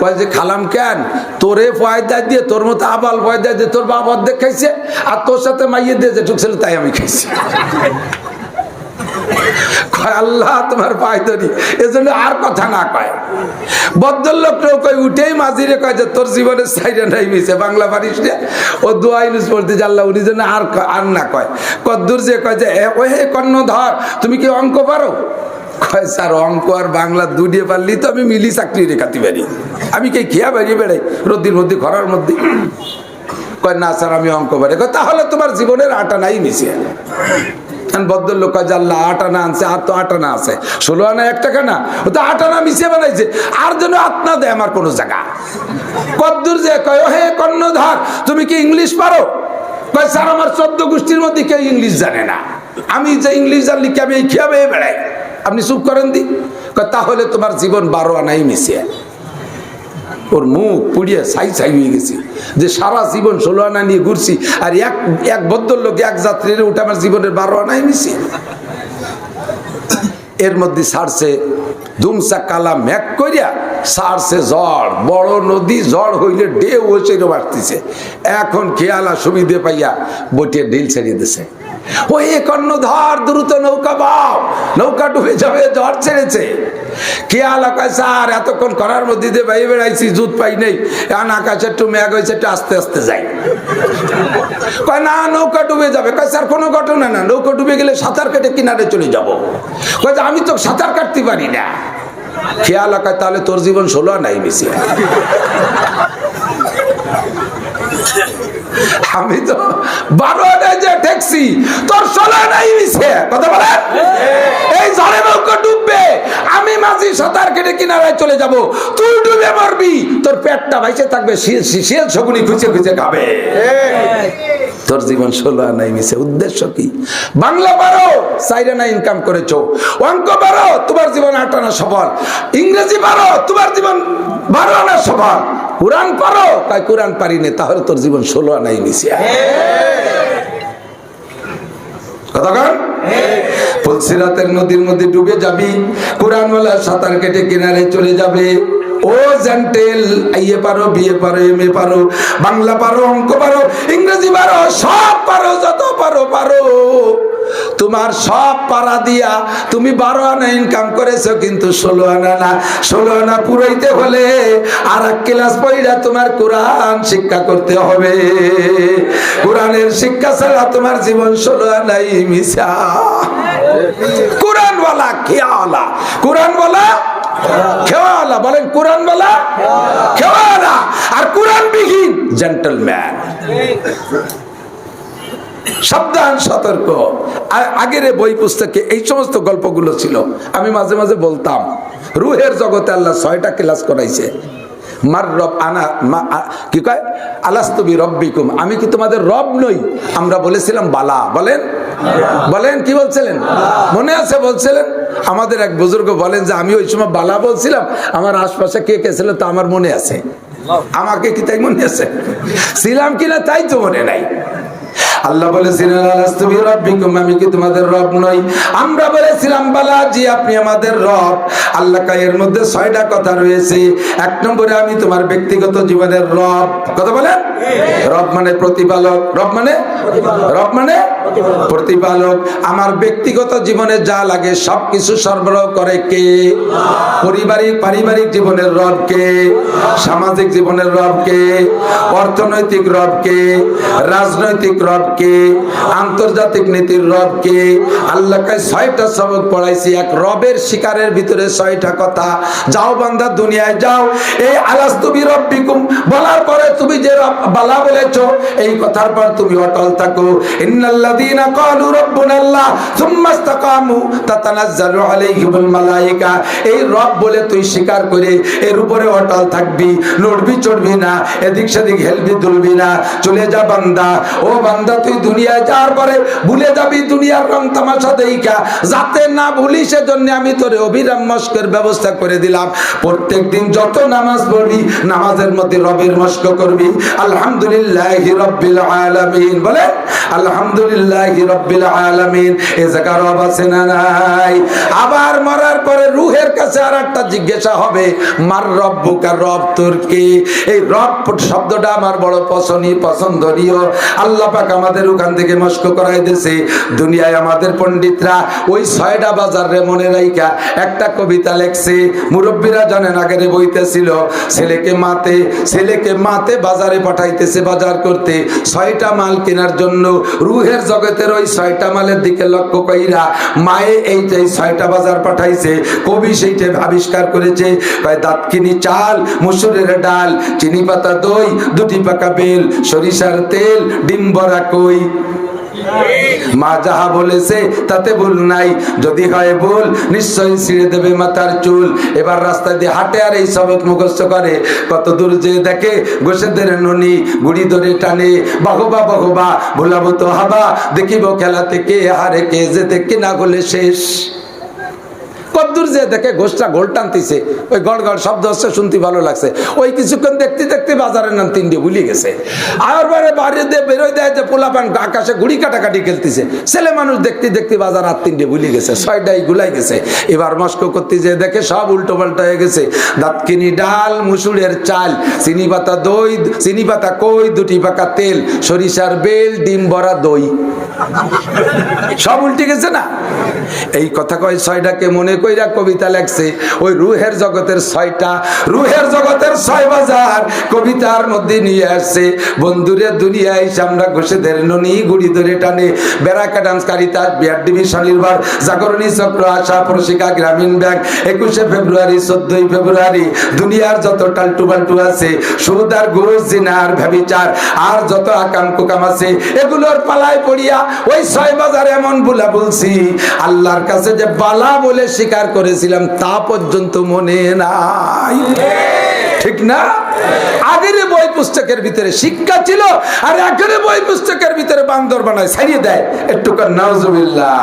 কয় যে খালাম কেন, তোরে ফয়দা দিয়ে, তোর মতো আবাল ফয়দা দিয়ে তোর বাপ অর্ধেক খাইছে, আর তোর সাথে মাইয়ে দিয়ে যে ঢুকছিল তাই আমি খাইছি। আল্লাহ তোমার পায়ে ধরি, এজন্য আর কথা না কয়। ভদ্রলোকটাও কয় উঠেই মাঝিরে কয় যে তোর জীবনের সাইডে নাই মিশে, বাংলা পারিস না, ও দোয়া ইউজ করতে জানলা, উনি যেন আর না কয়। কদ্দুর যে কয় যে ও হে কর্ণধর তুমি কি অঙ্ক পারো? কয় স্যার অঙ্ক আর বাংলা দুটিয়ে পারলি তো আমি মিলি চাকরি রেখাতে পারি, আমি কে খেয়া বেরিয়ে বেড়াই রোদ্দির মধ্যে খরার মধ্যে। কয় না স্যার আমি অঙ্ক পারি। কয় তাহলে তোমার জীবনের আটা নাই মিশে। ভদ্রলোক কয় যে আল্লাহ 8 আনা আনছে, আর তো 8 আনা আছে, 16 আনা 1 টাকা না, ও তো 8 আনা মিশিয়ে বানাইছে, আর যেন আপনা দেয় আমার কোনো জায়গা। কদ্দুর যে কয় হে কর্ণধার তুমি কি ইংলিশ পারো? কয় স্যার আমার 14 গোষ্ঠীর মধ্যে কেউ ইংলিশ জানে না, আমি যে ইংলিশ জানলি কি আমি এই খেয়াবে বেড়াই? আপনি চুপ করেন দি। কয় তাহলে তোমার জীবন 12 আনাই মিশিয়ে। ওর মুখ পুড়িয়ে ছাই ছাই হয়ে গেছে, যে সারা জীবন 16 আনা নিয়ে ঘুরছি, আর এক ভদ্রলোক এক যাত্রীর উঠে আমার জীবনের 12 আনাই মিশি। এর মধ্যে ছাড়ছে ধুমসা কালা ম্যাক করিয়া, ছাড়ছে ঝড়, বড় নদী, ঝড় হইলে ঢেউ হয়েছে বাড়তেছে। এখন খেয়ালা সুবিধে পাইয়া বটিয়ে ঢিল ছেড়িয়ে দিছে। ওই কর্ণধার দ্রুত নৌকা বাও, নৌকা ডুবে যাবে, ঝড় ছেড়েছে। খেয়ালা কয় স্যার এতক্ষণ করার মধ্যে দিয়ে বাইরে বেড়াইছি, জুত পাই নেই, এখন আকাশে একটু মেঘ হয়েছে, একটু আস্তে আস্তে যাই। কয় না নৌকা ডুবে যাবে। কয় স্যার কোনো ঘটনা না, নৌকা ডুবে গেলে সাঁতার কেটে কিনারে চলে যাবো। কয় আমি তো সাঁতার কাটতে পারি না। খেয়ালা কয় তাহলে তোর জীবন 16 আনাই মিশিয়ে। আমি তো 12 আনায় যে ঠেকছি, তোর 16 আনাই মিশে। কথা বলে এই ঝড়ে নৌকা ডুববে, আমি মাঝি সাঁতার কেটে কিনারায় চলে যাব, তুই ডুবে মরবি, তোর পেটটা ভাইসে থাকবে, শিয়াল শকুনি খুঁজে খুঁজে খাবে। তোর জীবন 16 আনাই মিশে। উদ্দেশ্য কি? বাংলা পারো, 4 আনা ইনকাম করেছো, অঙ্ক পারো, তোমার জীবন 8 আনা সফল, ইংরেজি পারো, তোমার জীবন 12 আনা সফল, কোরআন পারো, তাই কোরআন পারি না, তাহলে তোর জীবন 16 আনাই মিশে। কথা কন? ফুলসিরাতের নদীর মধ্যে ডুবে যাবি, কোরআনওয়ালা সাঁতার কেটে কিনারে চলে যাবে। ও জেন্টেল, আইএ পারো, বিএ পারো, এমএ পারো, বাংলা পারো, অঙ্ক পারো, ইংরেজি পারো, সব পারো, যত পারো পারো। তোমার সব পারা দিয়া তুমি 12 আনা ইনকাম করেছো, কিন্তু 16 আনা না। 16 আনা পুরাইতে হলে আর এক ক্লাস পড়া তোমার কোরআন শিক্ষা করতে হবে। কোরআনের শিক্ষা ছাড়া তোমার জীবন 16 আনাই মিশা। কোরআন ওয়ালা খেয়ালা, কোরআন ওয়ালা খেওয়ালা, বলেন কোরআন ওয়ালা খেওয়ালা, আর কোরআন বিহীন জেন্টলম্যান। সাবধান, সতর্ক। আগের বই পুস্তকে এই সমস্ত গল্পগুলো ছিল। আমি মাঝে মাঝে বলতাম রুহের জগতে আল্লাহ 6টা ক্লাস করাইছে। মার রব আনা কি কয়, আলাস্তু বি রব্বিকুম, আমি কি তোমাদের রব নই? আমরা বলেছিলাম বালা। বলেন বলেন কি বলছিলেন? মনে আছে বলছিলেন? আমাদের এক বুজুর্গ বলেন যে আমি ওই সময় বালা বলছিলাম, আমার আশপাশে কে কে ছিল তা আমার মনে আছে। আমাকে কি তাই মনে আছে? ছিলাম কিনা তাই তো মনে নাই। আল্লাহ বলেছিলেন আলাস্তু বি রব্বিকুম, আমি কি তোমাদের রব নই? আমরা বলেছিলাম বালা, জি আপনি আমাদের রব। আল্লাহ এর মধ্যে 6টা কথা রয়েছে। 1 নম্বরে আমি তোমার ব্যক্তিগত জীবনের রব। কথা বলেন, রব মানে প্রতিপালক। রব মানে রব মানে প্রতিপালক। আমার ব্যক্তিগত জীবনে যা লাগে সবকিছু সরবরাহ করে কে? পারিবারিক জীবনের রব কে? সামাজিক জীবনের রব কে? অর্থনৈতিক রব কে? রাজনৈতিক রব কে? আন্তর্জাতিক নীতির রব কে? আল্লাহকে 6টা সবক পড়াইছি। এক রবের শিকারের ভিতরে 6টা কথা। যাও বান্দা, দুনিয়ায় যাও, এই আলাস্তু বি রব্বিকুম বলার পরে তুমি যে রব বালা বলেছো, এই কথার পর তুমি অটল থাকো। ইন্নাল্লাযীনা ক্বালু রাব্বুনাল্লাহ সুম্মা ইসতাকামু তাতানাজ্জালু আলাইহিমুল মালায়েকা। এই রব বলে তুই স্বীকার করে এর উপরে অটল থাকবি, নড়বি চড়বি না, এদিক সেদিক হেলবি দুলবি না। চলে যা বান্দা, ও বান্দা তুই দুনিয়ায় যাওয়ার পরে ভুলে যাবি দুনিয়ার রং তামাশা দেইখা, যাতে না ভুলি সেজন্য আমি তোরে অবিরাম মস্কের ব্যবস্থা করে দিলাম। প্রত্যেক দিন যত নামাজ পড়বি, নামাজের মধ্যে রবের মস্ক করবি। আলহামদুলিল্লাহি রাব্বিল আলামিন, বলে আলহামদুলিল্লাহি রাব্বিল আলামিন। এই জায়গা রব আছে না নাই? আবার মরার পরে রুহের কাছে আরেকটা জিজ্ঞাসা হবে, মার রব্বুকা, রব তোর কে? এই রব শব্দটা আমার বড় পছন্দনীয়। আল্লাহ পাক আমাদের ওখান থেকে মস্ক করাই দিয়েছে। দুনিয়ায় আমাদের পণ্ডিতরা ওই 6টা বাজারে মনে রাইখা একটা কবিতা লেখছে। মুরব্বীরা জানেন, আগের বইতে ছিল, ছেলেকে মাতে বাজারে পাঠাইতেছে বাজার করতে 6টা মাল কেনার জন্য। রুহের জগতের ওই 6টা মালের দিকে লক্ষ্য কইরা মায়ে এইটাই 6টা বাজার পাঠাইছে। কবি সেইটা আবিষ্কার করেছে। দাতকিনি চাল, মসুরের ডাল, চিনি পাতা দই, 2টি পাকা বেল, সরিষার তেল, ডিম ভরা কই। মা যাহা বলেছে তাতে ভুল নাই, যদি হয় ভুল নিশ্চয়ই ছিঁড়ে দেবে মাথার চুল। এবার রাস্তা দিয়ে হাঁটে আর এই সবক মুখস্থ করে। কত দূর যে দেখে গোসেদের ননি, গুড়ি ধরে টানে, বাহবা বাহবা ভোলাবো তো হাবা, দেখিব খেলাতে কে হারে কে, যে দেখে না হলে শেষ। কদ্দূর যে দেখে গোষ্ঠটা গোল টানতেছে, ওই গড় গড় শব্দ হচ্ছে, শুনতে ভালো লাগছে। ওই কিছুক্ষণ দেখতে দেখতে বাজারের নাম 3টে ভুলে গেছে। আর বাড়ি দিয়ে বেরোয় দেয় যে পোলাপান আকাশে গুড়ি কাটাকাটি খেলতেছে। ছেলে মানুষ দেখতে দেখতে বাজার আর 3টে ভুলে গেছে, 6টাই গুলাই গেছে। এবার মস্ক করতে যে দেখে সব উল্টো পাল্টা হয়ে গেছে। দাতকিনি ডাল, মুসুরের চাল, চিনি পাতা দই, চিনি পাতা কই, 2টি পাকা তেল, সরিষার বেল, ডিম ভরা দই, সব উল্টে গেছে না? এই কথা কয় 6টাকে মনে কইরা কবিতা লেখছে। ওই রুহের জগতের 6টা, রুহের জগতের 6 বাজার কবিতার মধ্যে নিয়ে আসছে। বন্ধুরে দুনিয়ায় আমরা ঘোষেদের ননি, গুড়ি ধরে টানে, বেড়াকা ডান্স, কারিতাস, বিআরডিবি, শনিবার, জাগরণী চক্র, আশা, প্রশিকা, গ্রামীণ ব্যাংক, 21শে ফেব্রুয়ারি, 14ই ফেব্রুয়ারি, দুনিয়ার যত টালটু বাল্টু আছে, সুদ আর ঘুষ, জিনা আর ব্যভিচার, আর যত আকাম কুকাম আছে, এগুলোর পালায় পড়িয়া ওই 6 বাজার এমন বুলা বলছি, আল্লাহর কাছে যে বালা বলে স্বীকার করেছিলাম তা পর্যন্ত মনে নাই। ঠিক না? আগের বই পুস্তকের ভিতরে শিক্ষা ছিল, আর আগের বই পুস্তকের ভিতরে বান্দর বানায় ছাড়িয়ে দেয় একটু নাউজুবিল্লাহ।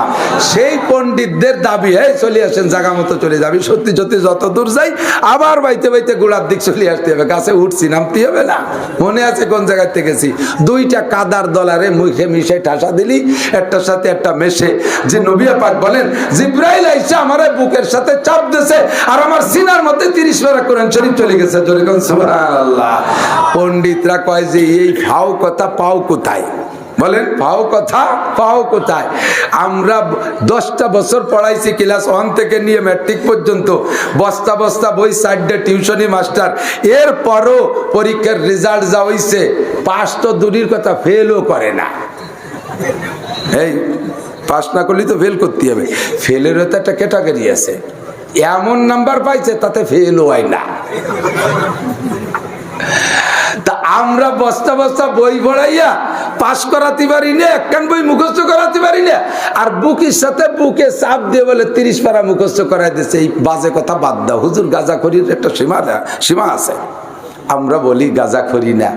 সেই পণ্ডিতদের দাবি, এই চলে আসেন জায়গা মতো চলে যাবি, সত্যি সত্যি যত দূর যাই আবার বাইতে বাইতে গোড়ার দিক চলে আসতে হবে, গাছে উঠছি নামতে হবে না। মনে আছে কোন জায়গাতে গেছি, দুইটা কাদার দলারে মুখে মিশে ঠাসা দিলি, একটার সাথে একটা মেশে, যে নবী পাক বলেন জিব্রাইল আইসা আমার বুকের সাথে চাপ দিয়েছে আর আমার সিনার মধ্যে 30 পারা কোরআন শরীফ চলে গেছে। জোরে কোন সুবহানাল্লাহ। পণ্ডিতরা কয় যে এই ফাও কথা পাও কোথায়? বলেন ফাও কথা পাও কোথায়? আমরা 10টা বছর পড়াইছি, ক্লাস 1 থেকে নিয়ে ম্যাট্রিক পর্যন্ত, বস্তা বস্তা বই, 4টে টিউশনি মাস্টার। এরপরও পরীক্ষার রেজাল্ট যা হইছে, পাস তো দূরের কথা ফেলও করে না। এই পাস না করলে তো ফেল করতে হবে, ফেলেরও তো একটা ক্যাটাগরি আছে। এমন নাম্বার পাইছে তাতে ফেলও হয় না। তা আমরা বস্তা বস্তা বই পড়াইয়া পাস করাতে পারি না, একখান বই মুখস্থ করাতে পারি না, আর বুকের সাথে বুকে চাপ দিয়ে বলে 30 পারা মুখস্থ করাই দিচ্ছে। এই বাজে কথা বাদ দাও, হুজুর গাঁজাখড়ির একটা সীমা আছে। আমরা বলি গাঁজাখড়ি না,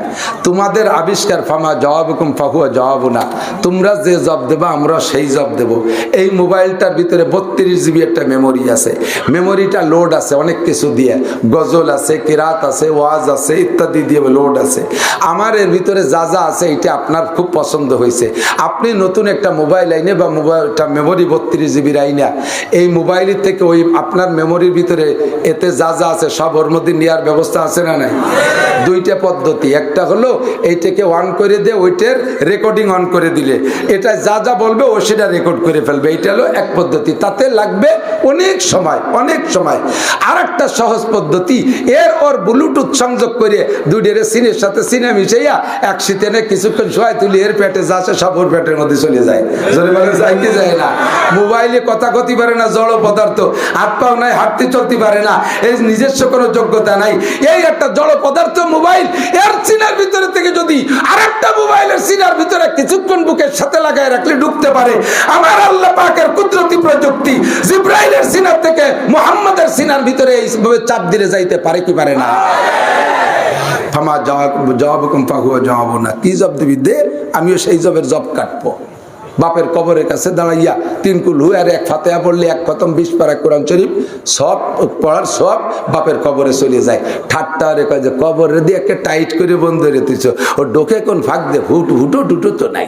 তোমাদের আবিষ্কার ফামা জবাবুকুম ফাহুয়া জবাবুনা, তোমরা যে জব দেবা আমরা সেই জব দেব। এই মোবাইলটার ভিতরে 32 জিবি একটা মেমোরি আছে, মেমোরিটা লোড আছে অনেক কিছু দিয়ে, গজল আছে, কিরাত আছে, ওয়াজ আছে, ইত্যাদি দিয়ে লোড আছে। আমার এর ভিতরে যা যা আছে এটা আপনার খুব পছন্দ হয়েছে, আপনি নতুন একটা মোবাইল আইনে বা মোবাইলটা মেমোরি 32 জিবির আইনা এই মোবাইলের থেকে ওই আপনার মেমোরির ভিতরে এতে যা যা আছে সব ওর মধ্যে নেওয়ার ব্যবস্থা আছে না নাই? দুইটা পদ্ধতি, একটা হলো এইটাকে অন করে দিয়ে ওইটার রেকর্ডিং অন করে দিলে এটা যা যা বলবে ও সেটা রেকর্ড করে ফেলবে, এইটা হলো এক পদ্ধতি, তাতে লাগবে অনেক সময় অনেক সময়। আর একটা সহজ পদ্ধতি, এর ওর ব্লুটুথ সংযোগ করে দুইটারে সিনের সাথে সিনে মিশাইয়া এক শীতেনে কিছুক্ষণ শোয়াই তুলি, এর পেটে যা আছে সব ওর পেটের মধ্যে চলে যায়। জোরে বলে যায় কি যায় না? মোবাইলে কথা কতি পারে না, জড় পদার্থ, হাত পাও নাই, হাঁটতে চলতে পারে না, এই নিজস্ব কোনো যোগ্যতা নাই, এই একটা জড় পদার্থ মোবাইল, এর সিনার ভিতরে থেকে যদি আরেকটা মোবাইলের সিনার ভিতরে কিছুক্ষণ বুকের সাথে লাগায় রাখলে ঢুকতে পারে। আমার আল্লাহ পাকের কুদরতি প্রযুক্তি জিব্রাইলের সিনার থেকে মুহাম্মাদের সিনার ভিতরে এইভাবে চাপ দিলে যাইতে পারে কি পারে না? ফামা জবাবুকুম ফাহুয়া জবাবুনা, কি জব দিবি দে, আমিও সেই জবের জব কাটবো। বাপের কবরের কাছে দাঁড়াইয়া 3 কুলহু আর 1 ফাতিহা পড়লে 1 খতম 20 পারা কোরআন শরীফ সব পড়ার সব বাপের কবরে চলে যায়। ঠাট্টা রে কয় যে কবরে দিয়ে একটা টাইট করে বন্ধ রেখেছ, ও ডোকে কোন ফাঁক দে, হুটো টুটো তো নাই।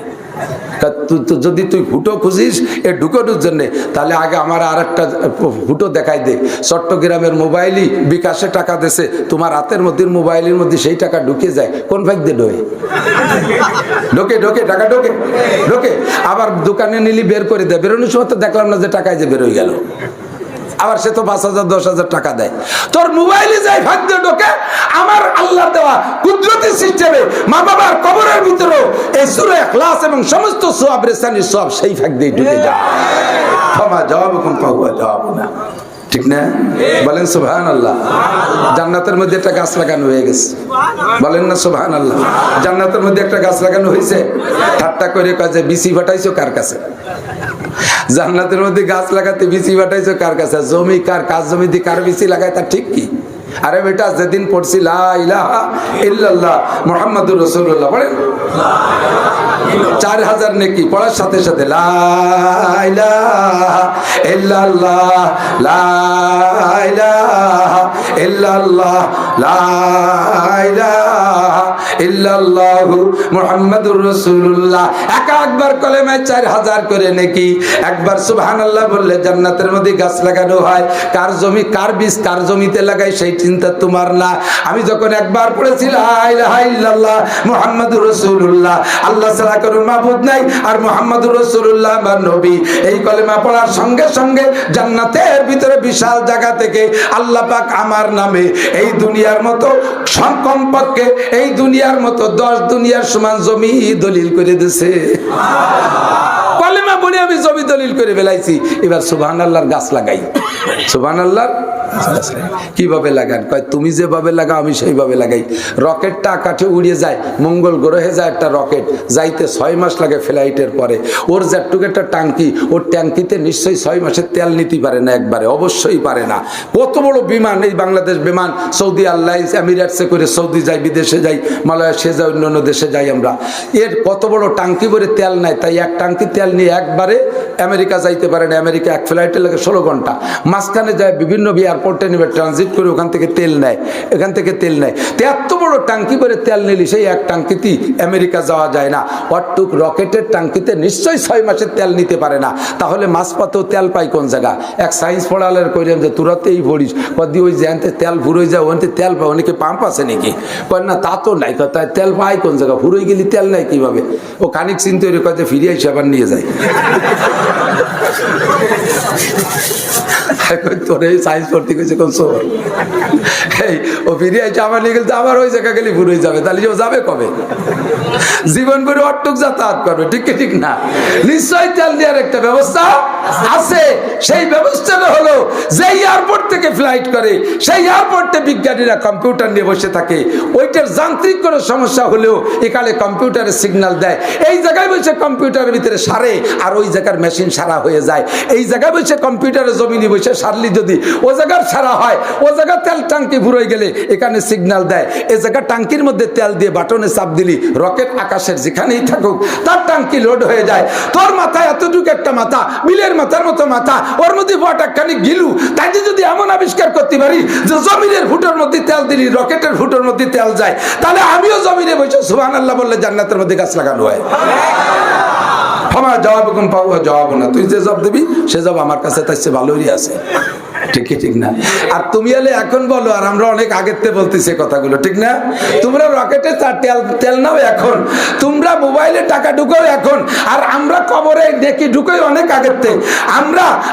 যদি তুই ফুটো খুঁজিস এ ঢুকোটুর জন্য, তাহলে আগে আমার আর একটা ফুটো দেখাই দে। চট্টগ্রামের মোবাইলই বিকাশে টাকা দেছে, তোমার হাতের মধ্যে মোবাইলের মধ্যে সেই টাকা ঢুকে যায়, কোন ফাঁক দিয়ে ঢোকে টাকা ঢোকে। আবার দোকানে নিলি বের করে দেয়, বেরোনোর সময় তো দেখলাম না যে টাকায় যে বেরোয় গেল, আবার সে তো 5,000 10,000 টাকা দেয়। তোর মোবাইলে যাই ফাঁক দিয়ে ঢোকে, আমার আল্লাহ দেওয়া কুদরতি সিস্টেমে মা বাবার কবরের ভিতরেও এই সূরা ইখলাস এবং সমস্ত সওয়াব রেসানির সওয়াব সেই ফাঁক দিয়ে ঢুকে যায়। ফামা জবাবুকুম ফাহুয়া জবাবুনা, ঠিক না? বলেন সুবহানাল্লাহ। জান্নাতের মধ্যে একটা গাছ লাগানো হয়ে গেছে, বলেন না সুবহানাল্লাহ। জান্নাতের মধ্যে একটা গাছ লাগানো হয়েছে, ঠাট্টা করে কাজে বিসি ফাটাইছো কার কাছে? জান্নাতের মধ্যে গাছ লাগাতে বিসি ফাটাইছো কার কাছে? জমি কার, কাজ জমিতে কার বিসি লাগায় তা ঠিক কি? আরে বেটা, যেদিন পড়ছি লা ইলাহা ইল্লাল্লাহ মুহাম্মাদুর রাসূলুল্লাহ, বলেন 4000 নেকি পড়ার সাথে সাথে লা ইলাহা ইল্লাল্লাহ, লা ইলাহা ইল্লাল্লাহ, লা ইলাহা ইল্লাল্লাহু মুহাম্মাদুর রাসূলুল্লাহ। একবার কলেমায় 4000 করে নেকি। একবার সুবহানাল্লাহ বললে জান্নাতের মধ্যে গাছ লাগানো হয়। কার জমি, কার বীজ কার জমিতে লাগাই সেই চিন্তা তোমার না। আমি যখন একবার পড়েছি লা ইলাহা ইল্লাল্লাহ মুহাম্মাদুর রাসূলুল্লাহ, আল্লাহ ছাড়া কোনো মাবুদ নাই আর মুহাম্মাদুর রাসূলুল্লাহ আমার নবী, এই কলেমা পড়ার সঙ্গে সঙ্গে জান্নাতের ভিতরে বিশাল জায়গা থেকে আল্লাহ পাক আমার নামে এই দুনিয়ার মতো কমপক্ষে এই দুনিয়ার মতো 10 দুনিয়ার সমান জমি দলিল করে দিয়েছে। কালেমা বলে আমি জমি দলিল করে ফেলাইছি, এবার সুবহানাল্লাহর গাছ লাগাই। সুবহানাল্লাহর কিভাবে লাগান? কয় তুমি যেভাবে লাগাও আমি সেইভাবে লাগাই। রকেটটা আকাশে উড়িয়ে যায়, মঙ্গল গ্রহে যায় একটা রকেট, যাইতে 6 মাস লাগে ফ্লাইটের পরে। ওর যেটুকু একটা টাঙ্কি, ওর ট্যাঙ্কিতে নিশ্চয়ই 6 মাসের তেল নিতে পারে না একবারে, অবশ্যই পারে না। কত বড় বিমান, এই বাংলাদেশ বিমান সৌদি আরলাইন্স এমিরেটসে করে সৌদি যাই, বিদেশে যাই, মালয়েশিয়া যাই, অন্যান্য দেশে যাই আমরা। এর কত বড় টাঙ্কি ভরে তেল নাই, তাই এক টাঙ্কি তেল নিয়ে একবারে আমেরিকা যাইতে পারে না। আমেরিকা এক ফ্লাইটে লাগে 16 ঘন্টা, মাঝখানে যায় বিভিন্ন এয়ারপোর্টে নেবে, ট্রানজিট করে ওখান থেকে তেল নেয়, এখান থেকে তেল নেয়। তো এত বড় টাঙ্কি ভরে তেল নিলি সেই এক টাঙ্কিতেই আমেরিকা যাওয়া যায় না। অটুক রকেটের টাঙ্কিতে নিশ্চয়ই 6 মাসের তেল নিতে পারে না। তাহলে মাঝপথেও তেল পাই কোন জায়গা? এক সায়েন্স পড়ালের কইলেন যে তোরাতেই পড়িস, কদি ওই যে তেল ফুরোই যায়, ওখানে তেল পায়, অনেকে পাম্প আছে নাকি? কয় না, তা তো নাই। কথায় তেল পাই কোন জায়গা? ফুরোই গেলি তেল নাই কিভাবে? ও খানিক চিন্তা করে কয় ফিরিয়ে এসে আবার নিয়ে যায়। তোর এই সায়েন্স পড়তে গেছে কোন শহর? এই ও ফিরে আইছে আমার নিয়ে গেলে আবার ওই জায়গা গেলে ফুরোই যাবে, তাহলে ও যাবে কবে? জীবন করে অটুক যাতায়াত করবে, ঠিক কি ঠিক না? নিশ্চয়ই তেল দেওয়ার একটা ব্যবস্থা আছে। সেই ব্যবস্থাটা হলো যে এয়ারপোর্ট থেকে ফ্লাইট করে সেই এয়ারপোর্টে বিজ্ঞানীরা কম্পিউটার নিয়ে বসে থাকে। ওইটার যান্ত্রিক কোনো সমস্যা হলেও এখানে কম্পিউটারে সিগন্যাল দেয়, এই জায়গায় বসে কম্পিউটারের ভিতরে সারে, আর ওই জায়গার মেশিন সারা হয়ে যায়। এই জায়গায় বসে কম্পিউটারে জমিনে বসে সারলি যদি ও জায়গার সারা হয়, ও জায়গা তেল টাঙ্কি ফুরোয় গেলে এখানে সিগন্যাল দেয়। এই জায়গা টাঙ্কির মধ্যে তেল দিয়ে বাটনে চাপ দিলি রকেট আকাশের যেখানেই থাকুক তার টাঙ্কি লোড হয়ে যায়। তোর মাথায় এতটুকু একটা মাথা, বিলের মাথার মতো মাথা, ওর মধ্যে বটাখানি গিলু, তাই যদি এমন আবিষ্কার করতে পারি যে জমিনের ফুটোর মধ্যে তেল দিলি রকেটের ফুটোর মধ্যে তেল যায়, তাহলে আমিও জমিনে বসে সুবহানাল্লাহ বললে জান্নাতের মধ্যে গাছ লাগানো হয়। আমার জবাব কম পাবো, জবাব না, তুই যে জবাব দিবি সে জবাব আমার কাছে তার চেয়ে ভালোই আছে, ঠিক ঠিক না? আর তুমি এলে এখন বলো, আর আমরা অনেক আগের থেকে বলতেছি কথাগুলো, ঠিক না? তোমরা রকেটে তেল নাও এখন, তোমরা মোবাইলে টাকা ঢুকাও এখন, আর আমরা কবরে দেখি ঢুকাই অনেক আগের থেকে।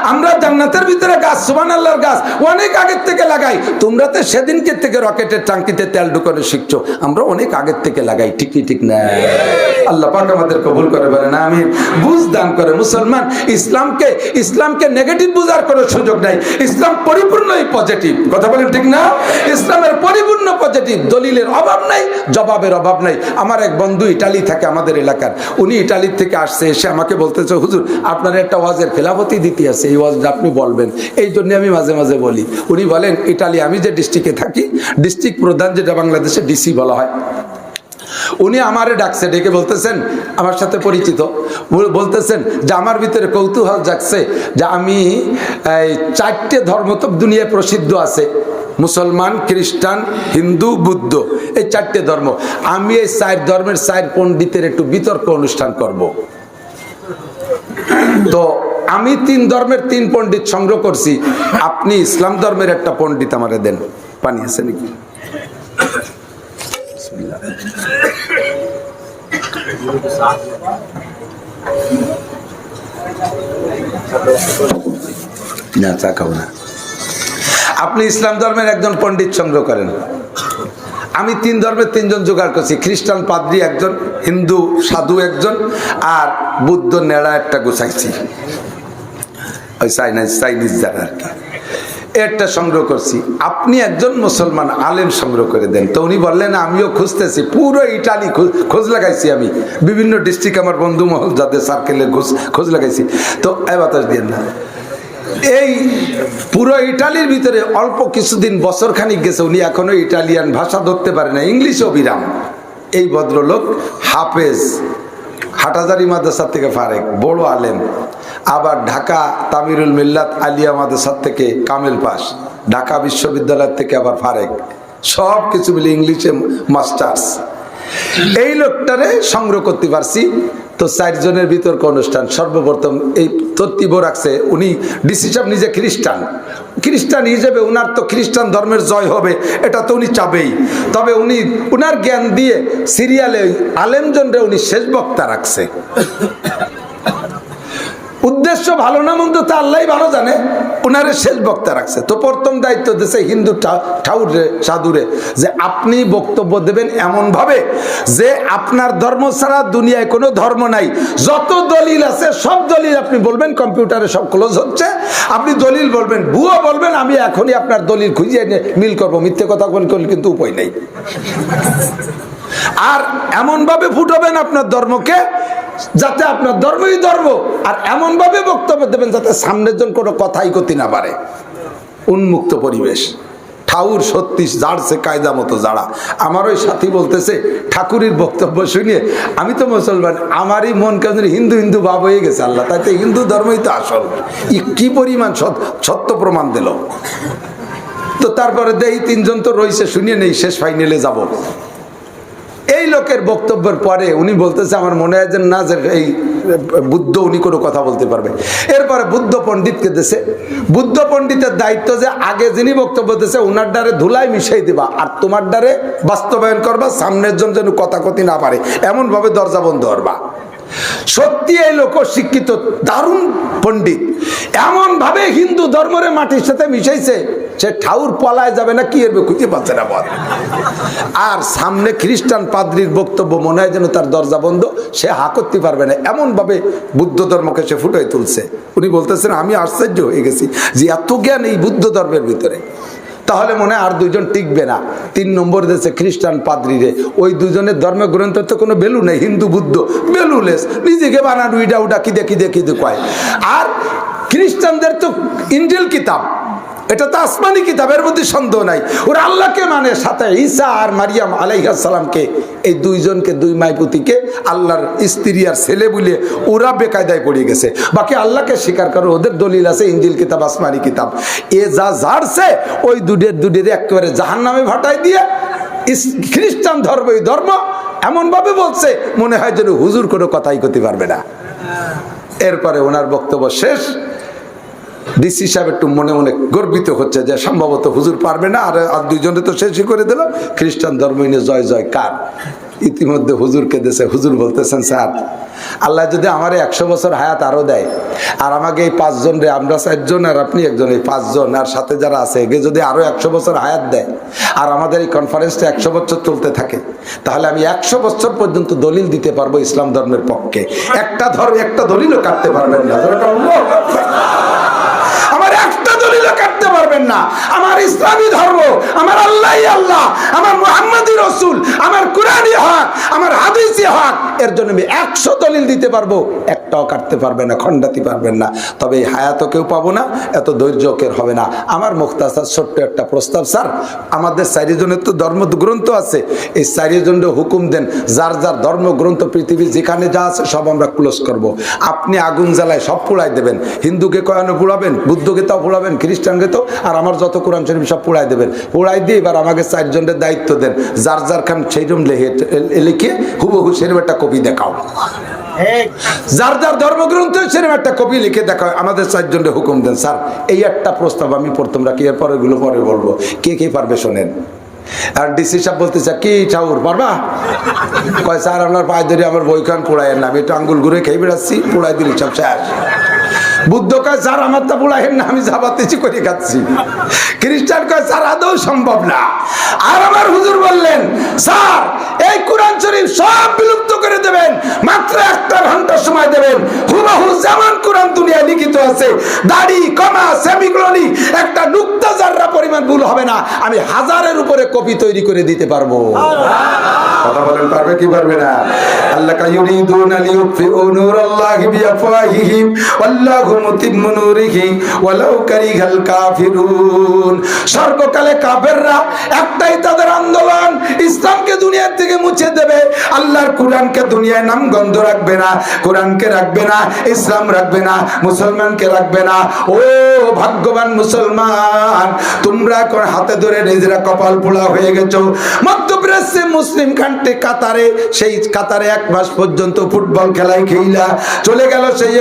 আমরা জান্নাতের ভিতরে গাছ, সুবহানাল্লাহর গাছ অনেক আগের থেকে লাগাই। তোমরা তো সেদিনকে থেকে রকেটের টাঙ্কিতে তেল ঢুকানো শিখছো, আমরা অনেক আগের থেকে লাগাই, ঠিক কি ঠিক না? আল্লাহ পাক আমাদের কবুল করে বলেন আমিন। বুঝ দান করে মুসলমান। ইসলামকে নেগেটিভ বুঝার কোনো সুযোগ নাই। ইসলাম পরিপূর্ণই পজিটিভ, কথা বলেন ঠিক না? ইসলামের পরিপূর্ণ পজিটিভ, দলিলের অভাব নাই, জবাবের অভাব নাই। আমার এক বন্ধু ইটালি থাকে আমাদের এলাকার, উনি ইটালির থেকে আসছে, এসে আমাকে বলতেছে হুজুর আপনার একটা ওয়াজের খেলাফতি দিতে আছে, এই ওয়াজটা আপনি বলবেন। এই জন্য আমি মাঝে মাঝে বলি। উনি বলেন ইটালি, আমি যে ডিস্ট্রিক্টে থাকি, ডিস্ট্রিক্ট প্রধান যেটা বাংলাদেশে ডিসি বলা হয়, উনি আমারে ডাকছে, ডেকে বলতেছেন, আমার সাথে পরিচিত, বলতেছেন যে আমার ভিতরে কৌতূহল জাগছে যে আমি 4টে ধর্ম তো দুনিয়ায় প্রসিদ্ধ আছে, মুসলমান, খ্রিস্টান, হিন্দু, বুদ্ধ, এই 4টে ধর্ম। আমি এই 4 ধর্মের 4 পণ্ডিতের একটু বিতর্ক অনুষ্ঠান করব। তো আমি 3 ধর্মের 3 পণ্ডিত সংগ্রহ করছি, আপনি ইসলাম ধর্মের একটা পণ্ডিত আমারে দেন। পানি আছে নাকি? না, চা খাবো না। আপনি ইসলাম ধর্মের একজন পণ্ডিত সংগ্রহ করেন, আমি 3 ধর্মের 3 জন জোগাড় করছি, খ্রিস্টান পাদ্রী একজন, হিন্দু সাধু একজন, আর বুদ্ধ নেড়া একটা গুছাইছি, ওই চাইনিজ যারা আর কি, একটা সংগ্রহ করছি। আপনি একজন মুসলমান আলেম সংগ্রহ করে দেন। তো উনি বললেন আমিও খুঁজতেছি, পুরো ইটালি খোঁজ লাগাইছি, আমি বিভিন্ন ডিস্ট্রিক্ট আমার বন্ধু মহল যাদের সার্কেলে খোঁজ লাগাইছি। তো এ বাতাস দিয়ে না, এই পুরো ইটালির ভিতরে অল্প কিছুদিন, বছর খানিক গেছে, উনি এখনো ইটালিয়ান ভাষা ধরতে পারে না, ইংলিশও বিরাম। এই ভদ্রলোক হাফেজ, হাটাজারি মাদ্রাসা থেকে ফারেক, বড় আলেম, আবার ঢাকা তামিরুল মিল্লাত আলিয়া মাদ্রাসা থেকে কামেল পাস, ঢাকা বিশ্ববিদ্যালয় থেকে আবার ফারেক, সব কিছু মিলে ইংলিশে মাস্টার্স। এই লোকটারে সংগ্রহ করতে পারছি। তো 4 জনের বিতর্ক অনুষ্ঠান সর্বপ্রথম এই তত্ত্ব রাখছে, উনি ডিসি সাহেব নিজে খ্রিস্টান হিসেবে উনার তো খ্রিস্টান ধর্মের জয় হবে এটা তো উনি চাবেই, তবে উনি উনার জ্ঞান দিয়ে সিরিয়ালে আলেমজনরে উনি শেষ বক্তা রাখছে। উদ্দেশ্য ভালো না মন্দ তা আল্লাহই ভালো জানে। ওনারে শেষ বক্তা রাখছে, তো প্রথম দায়িত্ব দিয়েছে হিন্দু ঠাকুরে সাধুরে যে আপনি বক্তব্য দেবেন এমন ভাবে যে আপনার ধর্ম ছাড়া দুনিয়ায় কোনো ধর্ম নাই, যত দলিল আছে সব দলিল আপনি বলবেন, কম্পিউটারে সব ক্লোজ হচ্ছে, আপনি দলিল বলবেন, ভুয়া বলবেন, আমি এখনই আপনার দলিল খুঁজে এনে মিল করবো, মিথ্যে কথা বললে কিন্তু উপায় নেই। আর এমন ভাবে ফুটাবেন আপনার ধর্মকে যাতে আপনার ধর্মই ধর্ম, আর এমন ভাবে বক্তব্য দেবেন যাতে সামনের জন কোনো কথাই করতে না পারে। উন্মুক্ত পরিবেশ। ঠাকুর সত্যি জাড়ছে কায়দা মতো জাড়া। আমার ওই সাথী বলতেছে ঠাকুরের বক্তব্য শুনিয়ে আমি তো মুসলমান, আমারই মন কেমন হিন্দু হিন্দু ভাব হয়ে গেছে। আল্লাহ তাইতে হিন্দু ধর্মই তো আসল। কি পরিমাণ সত্য প্রমাণ দিল। তো তারপরে দেই তিনজন তো রয়েছে, শুনিয়ে নেই, শেষ ফাইনালে যাব। এই লোকের বক্তব্যের পরে উনি বলতেছে আমার মনে হয় যে না, যে এই বুদ্ধ উনি কোনো কথা বলতে পারবে। এরপরে বুদ্ধ পণ্ডিতকে দিয়েছে। বুদ্ধ পণ্ডিতের দায়িত্ব যে আগে যিনি বক্তব্য দিয়েছে ওনার দ্বারে ধুলাই মিশাই দিবা, আর তোমার দ্বারে বাস্তবায়ন করবা, সামনের জন যেন কথা কথি না পারে এমন ভাবে দরজা বন্ধ করবা। সত্যি এই লোক শিক্ষিত দারুণ পণ্ডিত, এমন ভাবে হিন্দু ধর্মের মাটির সাথে মিশাইছে সে ঠাউর পলায় যাবে না, কি এরবে খুঁজে পাচ্ছে না বল। আর সামনে খ্রিস্টান পাদ্রির বক্তব্য মনে হয় যেন তার দরজা বন্ধ, সে হা করতে পারবে না, এমন ভাবে বুদ্ধ ধর্মকে সে ফুটাই তুলছে। উনি বলতেছেন আমি আশ্চর্য হয়ে গেছি যে এত জ্ঞান এই বুদ্ধ ধর্মের ভিতরে। তাহলে মনে হয় আর দুইজন টিকবে না। 3 নম্বর দিয়েছে খ্রিস্টান পাদ্রিরে। ওই দুজনের ধর্মগ্রন্থের তো কোনো ভ্যালু নেই, হিন্দু বুদ্ধ ভ্যালুলেস, নিজেকে বানানো ইডা উডা কি দেখি কয়। আর খ্রিস্টানদের তো ইনজিল কিতাব, এটা তো আসমানি কিতাব, এর মধ্যে সন্দেহ নাই। ওরা আল্লাহকে মানে, সাথে ঈসা আর মারিয়াম আলাইহিস সালামকে, এই দুইজনকে, দুই মাইপুতিকে আল্লাহর স্ত্রী আর ছেলে বলে ওরা বেকায়দায় পড়ে গেছে। বাকি আল্লাহকে স্বীকার করে ওদের দলিল আছে ইনজিল কিতাব, আসমানি কিতাব। এ যা ঝাড়ছে ওই দুধের একেবারে জাহান্নামে ভাটাই দিয়ে খ্রিস্টান ধর্ম, এই ধর্ম এমন ভাবে বলছে মনে হয় যেন হুজুর কোনো কথাই করতে পারবে না। এরপরে ওনার বক্তব্য শেষ। ডিসি সাহেব একটু মনে মনে গর্বিত হচ্ছে যে সম্ভবত হুজুর পারবে না, আর দুইজনে তো শেষই করে দিল। খ্রিস্টান ধর্ম নিয়ে জয় জয় কার। ইতিমধ্যে হুজুরকে দেশে হুজুর বলতেছেন স্যার আল্লাহ যদি আমার 100 বছর হায়াত আরো দেয়, আর আমাকে এই 5 জন রে, আমরা 4 জন আর আপনি একজন, এই 5 জন আর সাথে যারা আছে একে যদি আরো 100 বছর হায়াত দেয়, আর আমাদের এই কনফারেন্সটা 100 বছর চলতে থাকে, তাহলে আমি 100 বছর পর্যন্ত দলিল দিতে পারবো ইসলাম ধর্মের পক্ষে। একটা দলিলও কাটতে পারবেন না, আমার একটা দলিলও কাটতে পারবেন না। আমার ইসলামী ধর্ম, আমার আল্লাহই আল্লাহ, আমার মুহাম্মাদই রাসূল, আমার কুরআনই হক, আমার হাদিসই হক, এর জন্য আমি 100 দলিল দিতে পারবো, একটাও কাটতে পারবেন না, খণ্ডাতে পারবেন না। তবে এই হায়াতও কেউ পাবো না, এত ধৈর্য কেউ হবে না। আমার মুখতাসার ছোট্ট একটা প্রস্তাব স্যার, আমাদের 4 জনের তো ধর্মগ্রন্থ আছে, এই 4 জনের হুকুম দেন, যার যার ধর্মগ্রন্থ পৃথিবীর যেখানে যা আছে সব আমরা ক্লোজ করব। আপনি আগুন জ্বালায় সব পোড়াই দেবেন, হিন্দুকে কয়ানো পোড়াবেন, বুদ্ধকে তাও পোড়াবেন, খ্রিস্টানকে তো, আর আমার যত কোরআন শরীফ সব পোড়াই দেবেন। পোড়াই দিয়ে এবার আমাকে 4 জনের দায়িত্ব দেন, যার যার খান সেইরকম লিখে হুবহু সেরকম একটা কপি দেখাও, যার যার ধর্মগ্রন্থ সেরকম একটা কপি লিখে দেখাও, আমাদের 4 জনের হুকুম দেন। স্যার এই একটা প্রস্তাব আমি প্রথম রাখি, এর পরে গুলো পরে বলবো। কে কে পারবে শোনেন। আর ডিসি সাহেব বলতেছে কি ঠাকুর পারবা? কয় স্যার আপনার পায়ে ধরে আমার বইখান পোড়াইয়ের না, আমি একটু আঙ্গুল ঘুরে খেয়ে বেড়াচ্ছি, পোড়াই দিলি সব শেষ। বুদ্ধ কয় স্যার আমার তা পোড়াইয়ের না, আমি জাবাতেছি করে খাচ্ছি। খ্রিস্টান কয় স্যার আদৌ সম্ভব না। আর আমার হুজুর বললেন স্যার এই কোরআন শরীফ সব বিলুপ্ত করে দেবেন, মাত্র 1 ঘন্টা সময় দেবেন, হুবহু যেমন কোরআন দুনিয়ায় লিখিত আছে, দাড়ি কমা সেমিকোলন একটা নুক্তা জাররা পরিমাণ ভুল হবে না, আমি 1000-এর উপরে কপি তৈরি করে দিতে পারবো। কথা বলেন পারবে কি পারবে না? আল্লাহ কায়ুরিদুনা লিউতফিউ নূরাল্লাহি বিআফওয়াহিহিম ওয়াল্লাহু মুতিম্মু নূরিহি ওয়ালাউ কারিহাল কাফিরুন। সর্বকালে কাফেররা একটাই তাদের আন্দোলন, ইসলামকে দুনিয়া থেকে মুছে দেবে, আল্লাহর কোরআনকে দুনিয়ায় নাম গন্ধ রাখবে না, কোরআনকে রাখবে না, ইসলাম রাখবে না, মুসলমানকে রাখবে না। ও ভাগ্যবান মুসলমান, তোমরা এখন হাতে ধরে নিজেরা কপাল পোড়া হয়ে গেছো। মধ্যপ্রদেশ এসছে মুসলিম কান্ট্রি কাতারে, সেই কাতারে 1 মাস পর্যন্ত ফুটবল খেলায় খেইলা চলে গেল সেই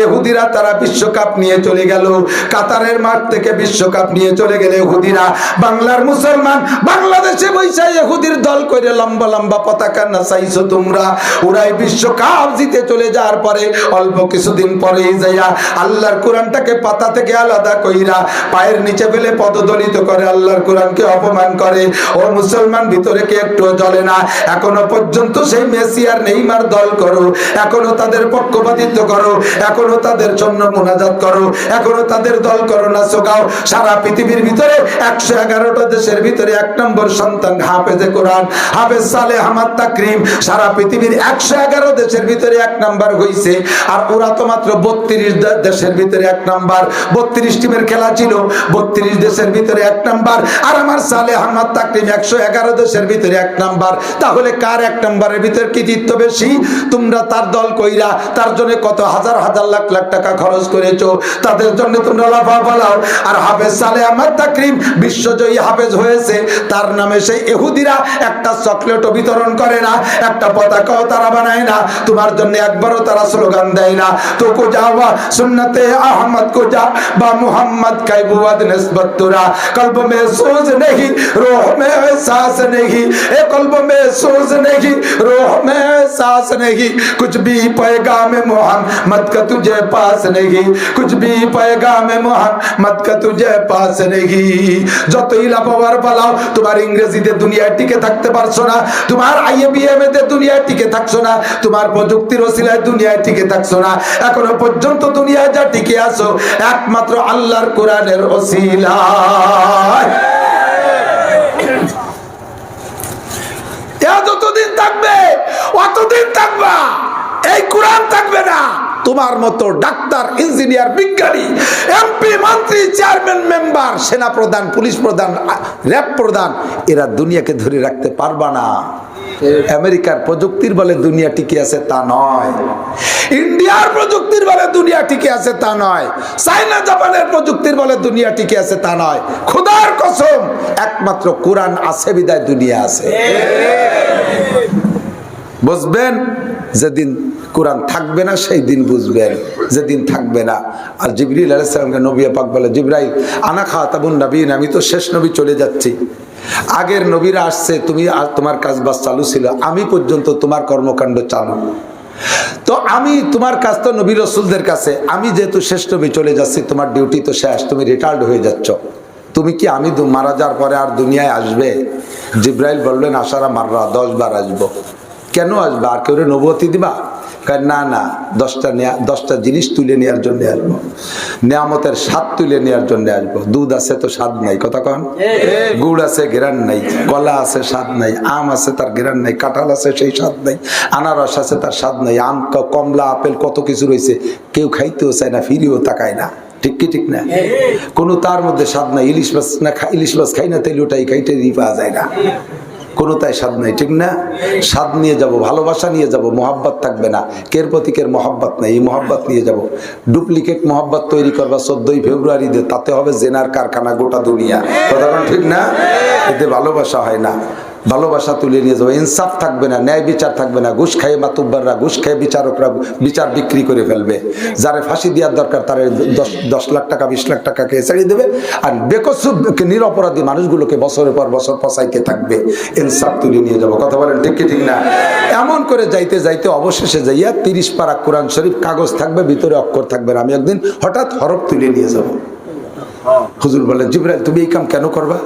ইহুদিরা তারা বিশ্বকাপ নিয়ে চলে গেল। কাতারের মাঠ থেকে বিশ্বকাপ নিয়ে চলে গেলে ইহুদিরা, বাংলার মুসলমান বাংলাদেশে বৈশা ইহুদির দল করে লম্বা লম্বা পতাকা নাচাইছো তোমরা। ওরাই বিশ্বকাপ জিতে চলে যাওয়ার পরে অল্প কিছুদিন পরেই যাইয়া আল্লাহর কোরআনটাকে পাতা থেকে আলাদা কইরা পায়ের নিচে ফেলে পদদলিত করে, আল্লাহর কোরআনকে অপমান করে। ও মুসলমান, ভিতরে কে একটু জ্বলে না? এখনো পর্যন্ত সেই মেসি আর নেইমার দল করো, এখনো তাদের পক্ষপাতিত্ব করো, এখনো তাদের জন্য মুনাজাত করো, এখনো তাদের দল করো না সোগাও। সারা পৃথিবীর ভিতরে 111টা দেশের ভিতরে 1 নম্বর সন্তান হাফেজে কোরআন, হাফেজ সালেহ আহমদ তাকরিম। সারা পৃথিবীর 111 দেশের ভিতরে 1 নম্বর হইছে, আর ওরা তো মাত্র 32 দেশের ভিতরে 1 নম্বর। 32 টিমের খেলা ছিল, 32 দেশের ভিতরে 1 নম্বর। আর আমার সালেহ আহমদ তাকরিম 111 দেশের ভিতরে 1 নম্বর। তাহলে কার 1 নম্বরের ভিতরে কৃতিত্ব বেশি? তোমরা তার দল কইরা তার জন্য কত হাজার হাজার লাখ লাখ টাকা খরচ করেছো, তাদের জন্য তোমরা লাফা ফালাও। আর হাফেজ সালেহ আহমদ তাকরিম বিশ্বজয়ী হাফেজ হয়েছে, তার নামে সেই ইহুদিরা একটা চকলেটও বিতরণ করে না, একটা পতাকাও তারা বানায় না, তোমার জন্য একবারও তারা স্লোগান দেয় না। তো কো যাওয়া সুন্নতে আহমদ কো যা বা মুহাম্মদ কাইবুয়াদ নিসবত তুরা, কলব মে সোজ नहीं रूह में एहसास नहीं, ए कल्ब में सोज नहीं रूह में एहसास नहीं, कुछ भी पैगाम मोहम्मद का तुझे पास नहीं, कुछ भी पैगाम मोहम्मद का तुझे पास नहीं। যতই লাফাবার পালাও, তোমার ইংরেজিতে দুনিয়ায় টিকে থাকতে পারছো না, তোমার IBM তে দুনিয়ায় টিকে থাকছো না, তোমার প্রযুক্তির ওসিলায় দুনিয়ায় টিকে থাকছো না। এখনো পর্যন্ত দুনিয়ায় যা টিকে আছো একমাত্র আল্লাহর কোরআনের ওসিলায়। যতদিন থাকবে অতদিন থাকবা, এই কোরআন থাকবে না। তোমার মতো ডাক্তার, ইঞ্জিনিয়ার, বিজ্ঞানী, MP, মন্ত্রী, চেয়ারম্যান, মেম্বার, সেনা প্রধান, পুলিশ প্রধান, র‍্যাব প্রধান, এরা দুনিয়াকে ধরে রাখতে পারবা না। আমেরিকার প্রযুক্তির বলে দুনিয়া টিকে আছে তা নয়, ইন্ডিয়ার প্রযুক্তির বলে দুনিয়া টিকে আছে তা নয়, চায়না জাপানের প্রযুক্তির বলে দুনিয়া টিকে আছে তা নয়। খোদার কসম, একমাত্র কোরআন আছে বিদায় দুনিয়া আছে। বুঝবেন যেদিন কোরআন থাকবে না সেই দিন বুঝবেন, যেদিন থাকবে না। আর জিবরিল আলাইহিস সালামকে নবী পাক বলে, জিবরাইল আনা খাতামুন নবীন, আমি তো শেষ নবী, চলে যাচ্ছি। আগের নবীরা আসছে, তুমি আর তোমার কাজ বাস চালু ছিল, আমি পর্যন্ত তোমার কর্মকাণ্ড চালু। তো আমি তোমার কাজ তো নবী রাসূলদের কাছে, আমি যেহেতু শেষ নবী চলে যাচ্ছি, তোমার ডিউটি তো শেষ, তুমি রিটায়ার্ড হয়ে যাচ্ছ। তুমি কি আমি মারা যাওয়ার পরে আর দুনিয়ায় আসবে? জিবরাইল বললেন আশারা মাররা, 10 বার আসবো। কেন আসবে? আর কেউ নবুয়তি দিবা? না না, 10টা জিনিস তুলে নেওয়ার জন্য আসবো, নিয়ামতের স্বাদ তুলে নেওয়ার জন্য আসবো। দুধ আছে তো স্বাদ নাই, কথা কন। গুড় আছে ঘেরান নাই, কলা আছে স্বাদ নাই, আম আছে তার ঘেরান নাই, কাঁঠাল আছে সেই স্বাদ নাই, আনারস আছে তার স্বাদ নাই, আম, কমলা, আপেল, কত কিছু রয়েছে, কেউ খাইতেও চায় না, ফিরিও তাকায় না। ঠিক কি ঠিক না? কোনো তার মধ্যে স্বাদ নাই। ইলিশ মাছ না, ইলিশ মাছ খাই না, তেল ওটাই খাইতে পাওয়া যায় না, কোনো তাই স্বাদ নাই, ঠিক না? স্বাদ নিয়ে যাব, ভালোবাসা নিয়ে যাব, মহব্বত থাকবে না, কের প্রতীকের মহব্বত নাই, এই মহব্বত নিয়ে যাব। ডুপ্লিকেট মহব্বত তৈরি করবা 14ই ফেব্রুয়ারিতে, তাতে হবে জেনার কারখানা গোটা দুনিয়া, কথা ঠিক না? এতে ভালোবাসা হয় না। ভালোবাসা তুলে নিয়ে যাবো, ইনসাফ থাকবে না, ন্যায় বিচার থাকবে না, ঘুষ খাইয়ে মাতুব্বাররা, ঘুষ খাইয়ে বিচারকরা বিচার বিক্রি করে ফেলবে। যারে ফাঁসি দেওয়ার দরকার তারে 10 লাখ টাকা 20 লাখ টাকাকে ছাড়িয়ে দেবে, আর বেকসুর নিরপরাধী মানুষগুলোকে বছরের পর বছর ফসাইতে থাকবে। ইনসাফ তুলে নিয়ে যাবো, কথা বলেন ঠিক কি ঠিক না? এমন করে যাইতে যাইতে অবশেষে যাইয়া 30 পারা কোরআন শরীফ, কাগজ থাকবে, ভিতরে অক্ষর থাকবে না। আমি একদিন হঠাৎ হরফ তুলে নিয়ে যাব। হুজুর বলেন, জিবরাইল তুমি এই কাম কেন করবা?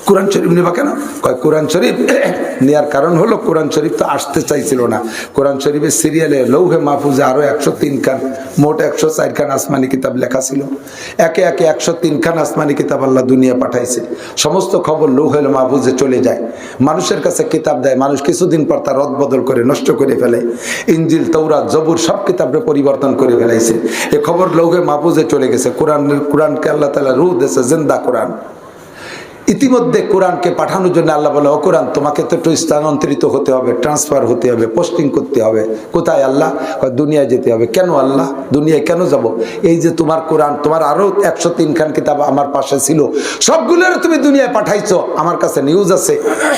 কোরআন শরীফ নেবা কেন? কয় কোরআন শরীফ নেওয়ার কারণ হলো, কোরআন শরীফ তো আসতে চাইছিল না। কোরআন শরীফের সিরিয়ালে লৌহে মাহফুজে আরো 103 খান, মোট 104 খান আসমানি কিতাব লেখা ছিল। একে একে 103 খান আসমানি কিতাব আল্লাহ দুনিয়া পাঠাইছে। সমস্ত খবর লৌহে মাহফুজে চলে যায়, মানুষের কাছে কিতাব দেয়, মানুষ কিছুদিন পর তার রদ বদল করে নষ্ট করে ফেলে। ইনজিল, তৌরাত, জবুর সব কিতাবে পরিবর্তন করে ফেলাইছে। এ খবর লৌহে মাহফুজে চলে গেছে। কোরআনকে আল্লাহ তাআলা রূহ দিয়েছে, জিন্দা কোরআন। ইতিমধ্যে কোরআনকে পাঠানোর জন্য আল্লাহ বলে, ও কোরআন তোমাকে তো একটু স্থানান্তরিত হতে হবে, ট্রান্সফার হতে হবে, পোস্টিং করতে হবে। কোথায় আল্লাহ? দুনিয়ায় যেতে হবে। কেন আল্লাহ? দুনিয়ায় কেন যাব? এই যে তোমার কোরআন, তোমার আরো 103 খান কিতাব আমার পাশে ছিল, সবগুলোর তুমি দুনিয়ায় পাঠাইছো। আমার কাছে নিউজ আছে,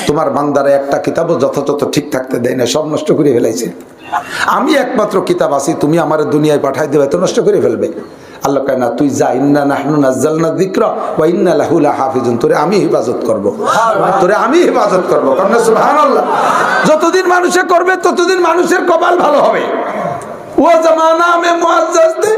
তোমার বান্দারা একটা কিতাবও যথাযথ ঠিক থাকতে দেয় না, সব নষ্ট করে ফেলাইছে। আমি একমাত্র কিতাব আছি, তুমি আমার দুনিয়ায় পাঠাই দেবে, তো নষ্ট করে ফেলবে। আল্লাহ কয় না, তুই যা, ইন্না নাহনু নাযালনা যিকরা ওয়া ইন্না লাহু লাহাফিজুন, তোরে আমি হেফাজত করব, তোরে আমি হেফাজত করব। কারণ সুবহানাল্লাহ, যতদিন মানুষে করবে ততদিন মানুষের কপাল ভালো হবে। वो जमाना में मुअज़्ज़ज़ थे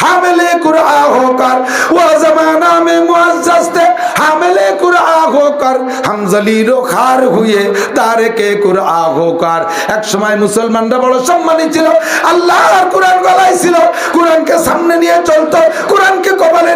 हामिले कुरआन होकर, वो जमाना में मुअज़्ज़ज़ थे हामिले कुरआन होकर, हम जलील व खार हुए तारिके कुरआन होकर। एक समय मुसलमानরা বড় সম্মানী ছিল, আল্লাহর কোরআন গলায় ছিল, কোরআনকে সামনে নিয়ে চলতো, কোরআনকে কপালে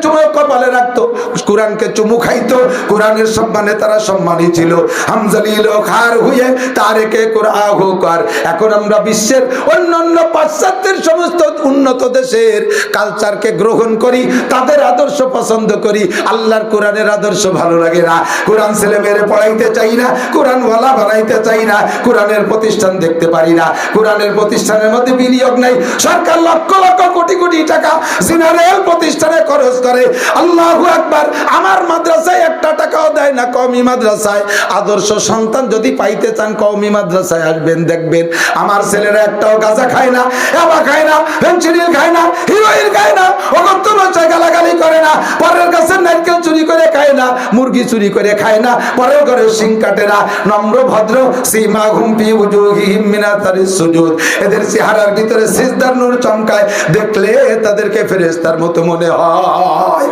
চুমু কপালে রাখতো, কোরআনকে চুমু খাইতো, কোরআনের সম্মানে তারা সম্মানী ছিল। हम जलील व खार हुए तारिके कुरआन होकर। এখন আমরা বিশ্বের অন্যান্য পাশ্চাত্যের সমস্ত উন্নত দেশের কালচারকে গ্রহণ করি, তাদের আদর্শ পছন্দ করি, আল্লাহর কোরআনের আদর্শ ভালো লাগে না। কোরআন ছেলে মেয়েরে পড়াইতে চাই না, কোরআন ওয়ালা বানাইতে চাই না, কোরআনের প্রতিষ্ঠান দেখতে পারি না, কোরআনের প্রতিষ্ঠানের মধ্যে বিনিয়োগ নাই। সরকার লক্ষ লক্ষ কোটি কোটি টাকা জেনারেল প্রতিষ্ঠানে খরচ করে। আল্লাহু আকবার। আমার মাদ্রাসায় একটা টাকাও দেয় না, কওমি মাদ্রাসায়। আদর্শ সন্তান যদি পাইতে চান কওমি মাদ্রাসায় আসবেন, দেখবেন আমার ছেলেরা একটাও গাঁজা খায় না, এবা খায় না, ফেনসিডিল খায় না, হিরোইন খায় না, অগত্য নয় গালাগালি করে না, পরের কাছে নারকেল চুরি করে খায় না, মুরগি চুরি করে খায় না, পরের ঘরে শিং কাটে না, নম্র ভদ্র, সীমা ঘুমপি উজুহিহিম মিনাতারিস সুজুদ। এদের চেহারার ভিতরে সিজদার নূর চমকায়, দেখলে তাদেরকে ফেরেশতার মতো মনে হয়।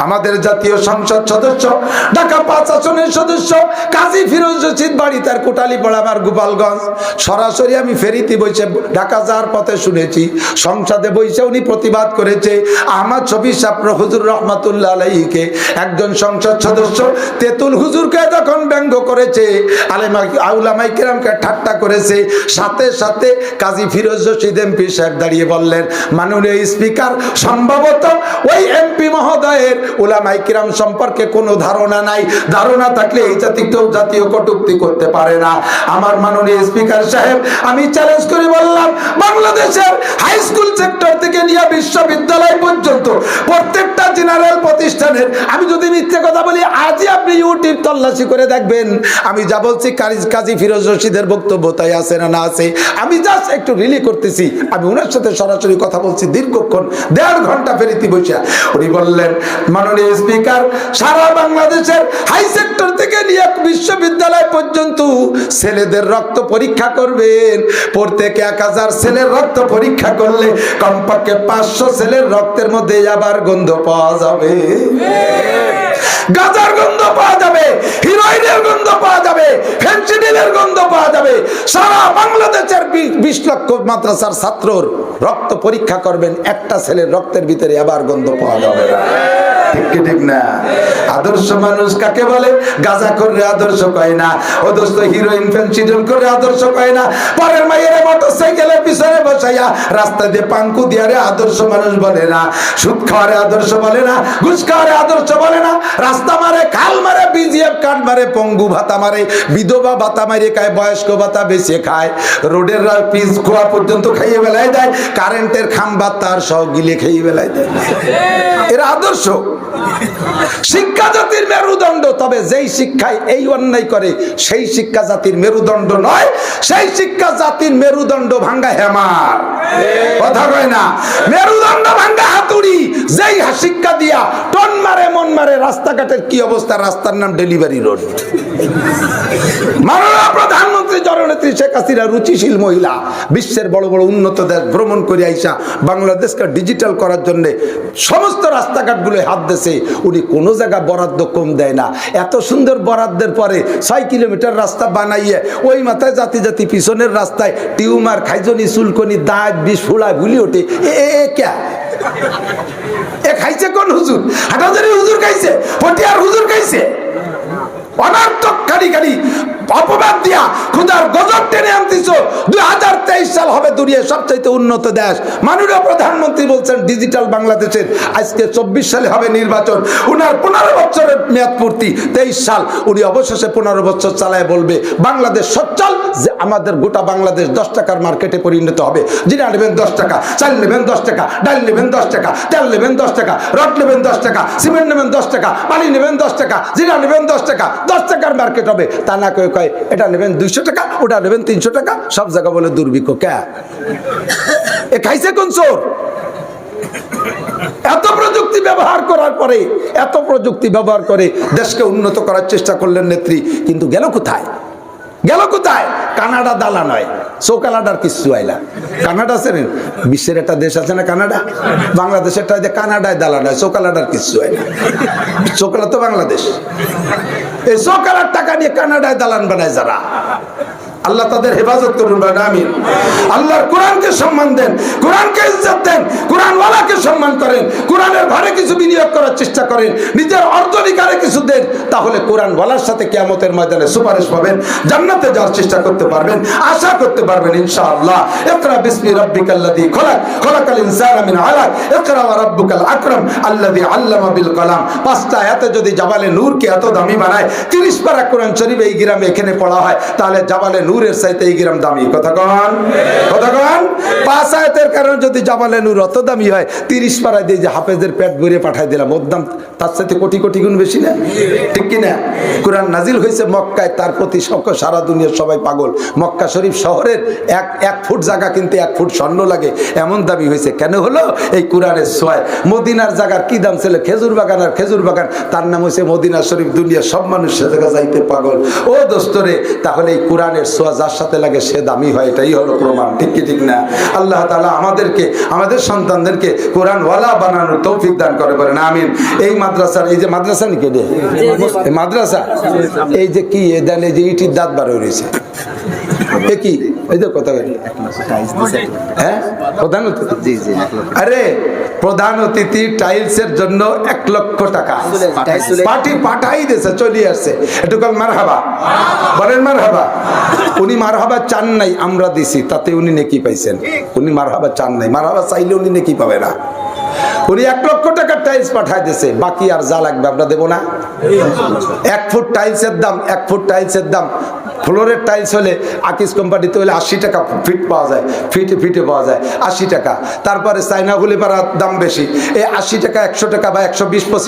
আমাদের জাতীয় সংসদ সদস্য, ঢাকা 5 আসনের সদস্য কাজী ফিরোজ রশিদ বাড়ি তার কোটালীপাড়া, আমার গোপালগঞ্জ। সরাসরি আমি ফেরিতে বসে ঢাকা যাওয়ার পথে শুনেছি, সংসদে বসে উনি প্রতিবাদ করেছে আহমদ শফি সাহেব হুজুর রহমাতুল্লাহ আলাইহিকে। একজন সংসদ সদস্য তেতুল হুজুরকে যখন ব্যঙ্গ করেছে, উলামায়ে কেরামকে ঠাট্টা করেছে, সাথে সাথে কাজী ফিরোজ রশিদ এমপি সাহেব দাঁড়িয়ে বললেন, মাননীয় স্পিকার, সম্ভবত ওই এমপি মহোদয়ের উলামায়ে কেরাম সম্পর্কে কোনো ধারণা নাই, ধারণা থাকলে এই জাতীয় কটূক্তি করতে পারে না। আমার মাননীয় স্পিকার সাহেব, আমি চ্যালেঞ্জ করে বললাম, বাংলাদেশের হাই স্কুল সেক্টর থেকে নিয়ে বিশ্ববিদ্যালয় পর্যন্ত প্রত্যেকটা জেনারেল প্রতিষ্ঠানের, আমি যদি মিথ্যে কথা বলি আজই আপনি ইউটিউব তল্লাশি করে দেখবেন, আমি যা বলছি কাজী ফিরোজ রশিদের বক্তব্য তাই আছে না না আছে। আমি জাস্ট একটু রিলি করতেছি, আমি ওনার সাথে সরাসরি কথা বলছি দীর্ঘক্ষণ, 1.5 ঘন্টা ফেরিতে বসে। উনি বললেন, মাননীয় স্পিকার, সারা বাংলাদেশের হাই সেক্টর থেকে নিয়ে বিশ্ববিদ্যালয় পর্যন্ত ছেলেদের রক্ত পরীক্ষা করবেন, প্রত্যেক 1000 ছেলের রক্ত পরীক্ষা করলে কমপক্ষে 500 ছেলের রক্তের মধ্যে আবার গন্ধ পাওয়া যাবে, গাঁজার গন্ধ পাওয়া যাবে, হিরোইনের গন্ধ পাওয়া যাবে, ফেনসিডিলের গন্ধ পাওয়া যাবে। সারা বাংলাদেশের 20 লক্ষ মাদ্রাসার ছাত্রর রক্ত পরীক্ষা করবেন, একটা ছেলের রক্তের ভিতরে আবার গন্ধ পাওয়া যাবে না। ঠিক না? আদর্শ মানুষ কাকে বলে? গাঁজা করে আদর্শ কয় না, ও দোস্ত হিরোইন ফেনসিডিল করে আদর্শ কয় না, পরের মায়ের মোটরসাইকেলের পিছনে বসাইয়া রাস্তা দিয়ে পাঙ্কু দিয়ারে আদর্শ মানুষ বলে না, সুদ খাওয়ারে আদর্শ বলে না, ঘুষ খাওয়ারে আদর্শ বলে না, রাস্তা মারে, খাল মারে, বিজিএফ কার্ড মারে, পঙ্গু ভাতা মারে, বিধবা ভাতা মারে খায়, বয়স্ক ভাতা বেশি খায়, রোডের পিচ খোয়া পর্যন্ত খাইয়ে বেলায় দেয়, কারেন্টের খাম্বা তার সহ গিলে খাইয়ে বেলায় দেয়। এরা আদর্শ। শিক্ষা জাতির মেরুদণ্ড, তবে যেই শিক্ষায় এই অন্যায় করে সেই শিক্ষা জাতির মেরুদণ্ড নয়, সেই শিক্ষা জাতির মেরুদণ্ড ভাঙ্গা হেমার, কথা কয় না, মেরুদণ্ড ভাঙ্গা হাতুড়ি। যেই শিক্ষা দিয়া টন মারে মন মারে, রাস্তাঘাটের কি অবস্থা, রাস্তার নাম ডেলিভারি রোড। মাননীয় প্রধানমন্ত্রী জননেত্রী শেখ হাসিনা রুচিশীল মহিলা, বিশ্বের বড় বড় উন্নত দেশ ভ্রমণ করে আইসা বাংলাদেশকে ডিজিটাল করার জন্য সমস্ত রাস্তাঘাটগুলো হাত দিয়েছে। উনি কোনো জায়গা বরাদ্দ কম দেয় না। এত সুন্দর বরাদ্দের পরে 6 কিলোমিটার রাস্তা বানাইয়ে ওই মাথায় জাতি জাতি পিছনের রাস্তায় টিউমার, খাইজনি, চুলকনি, দাঁত, বিষ ফুলায় ভুলি ওঠে। এ খাইছে কোন হুজুর? হাটাজারি হুজুর খাইছে, পটিয়ার হুজুর খাইছে। অনর্থক কারিগরি অপবাদ দিয়া খুদার গজব টেনে আনতেছ। 2023 সাল হবে দুনিয়ার সবচাইতে উন্নত দেশ। মাননীয় প্রধানমন্ত্রী বলছেন ডিজিটাল বাংলাদেশের, আজকে 24 সালে হবে নির্বাচন, উনার 15 বছরের মেয়াদ পূর্তি 23 সাল, উনি অবশেষে 15 বছর চালায় বলবে বাংলাদেশ সচ্ছল, যে আমাদের গোটা বাংলাদেশ 10 টাকার মার্কেটে পরিণত হবে। জিরা নেবেন 10 টাকা, চাল নেবেন 10 টাকা, ডাল নেবেন 10 টাকা, তেল নেবেন 10 টাকা, রড নেবেন 10 টাকা, সিমেন্ট নেবেন 10 টাকা, পানি নেবেন 10 টাকা, জিরা নেবেন 10 টাকা, 10 টাকার মার্কেট হবে। তা না কয়ে কয় এটা নেবেন 200 টাকা, ওটা নেবেন 300 টাকা, সব জায়গা বলে দুর্ভিক্ষ। কে এ খাইছে কোন চোর? এত প্রযুক্তি ব্যবহার করার পরে, এত প্রযুক্তি ব্যবহার করে দেশকে উন্নত করার চেষ্টা করলেন নেত্রী, কিন্তু গেল কোথায়? গেল কোথায়? কানাডা দালা নয়, চৌকালাডার কিছু আইলা। কানাডা আছেন, বিশ্বের একটা দেশ আছে না কানাডা, বাংলাদেশের কানাডায় দালা নয়, চৌকালাডার কিছু আইলা। চৌকালা তো বাংলাদেশ। এই চৌকালার টাকা নিয়ে কানাডায় দালান বানায় যারা, আল্লাহ তাদের হেফাজত করুন। আমিন। আল্লাহর কোরআনকে সম্মান দেন, কোরআনকে ইজ্জত দেন, কোরআনওয়ালাকে সম্মান করেন, কোরআনের ঘরে কিছু বিনিয়োগ করার চেষ্টা করেন, নিজের অর্জনিকারে কিছু দেন, তাহলে কোরআনওয়ালার সাথে কিয়ামতের ময়দানে সুপারিশ পাবেন, জান্নাতে যাওয়ার চেষ্টা করতে পারবেন, আশা করতে পারবেন ইনশাআল্লাহ। ইকরা বিসমি রাব্বিকাল্লাযী খলাক, খলাকাল ইনসানা মিন আলাক, ইকরা ওয়া রাব্বুকাল আকরাম আল্লাযী আল্লামা বিল কলাম। 5টা আয়াতে যদি জাবালে নূরকে এত দামি বানায়, 30 পারা কোরআন শরীফ এই গ্রামে এখানে পড়া হয়, তাহলে জাবালে নূরের চাইতে এই গ্রাম দামি। কথা কন, কথা কন। 5 আয়াতের কারণে যদি জাবালে নূর অত দামি হয়, 30 পারা দিয়ে যে হাফেজের পেট ভরে পাঠাই দিলাম, ওর দাম তার সাথে কোটি কোটি গুণ বেশি না? ঠিক কিনা? কোরআন নাজিল হয়েছে মক্কায়, তার প্রতি সারা দুনিয়ার সবাই পাগল। মক্কা শরীফ শহরের এক ফুট জায়গা কিন্তু 1 ফুট স্বর্ণ লাগে, এমন দামি হয়েছে। কেন হলো? এই কোরআনের ছোঁয়ায়। মদিনার জায়গার কি দাম ছিল? খেজুর বাগান আর খেজুর বাগান, তার নাম হয়েছে মদিনা শরীফ। দুনিয়ার সব মানুষ সে জায়গা যাইতে পাগল। ও দোস্তরে, তাহলে এই কোরআনের ছোঁয়া যার সাথে লাগে সে দামি হয়, এটাই হলো প্রমাণ। ঠিক কি ঠিক না? আল্লাহ তাআলা আমাদেরকে, আমাদের সন্তানদেরকে কোরআনওয়ালা বানানোর তৌফিক দান করে বলেন আমিন। এই মাদ্রাসার, এই যে মাদ্রাসা নাকি রে, এই মাদ্রাসা, এই যে কি এ দেন, এই যে ইটির দাঁত বার হয়েছে, এ কি? এই যে কথা, হ্যাঁ প্রধান অতিথি, আরে প্রধান অতিথি টাইলসের জন্য 1 লক্ষ টাকা পার্টি পাঠাই দিয়েছে, চলে আসছে। একটু কাল মারহাবা বলেন, মারহাবা। উনি মারহাবা চান নাই, আমরা দিছি, তাতে উনি নেকি পাইছেন। উনি মারহাবা চান নাই, মারহাবা চাইলে উনি নেকি পাবে না। উনি 1 লক্ষ টাকার টাইলস পাঠাই দিয়েছে, বাকি আর যা লাগবে আমরা দেবো না। 1 ফুট টাইলসের দাম, 1 ফুট টাইলসের দাম, ফ্লোরের টাইলস হলে আকিস কোম্পানিতে হলে 80 টাকা ফিট পাওয়া যায়, ফিটে পাওয়া যায় 80 টাকা। তারপরে চাইনাগুলি পাড়ার দাম বেশি, এই 80 টাকা 100 টাকা বা 120-25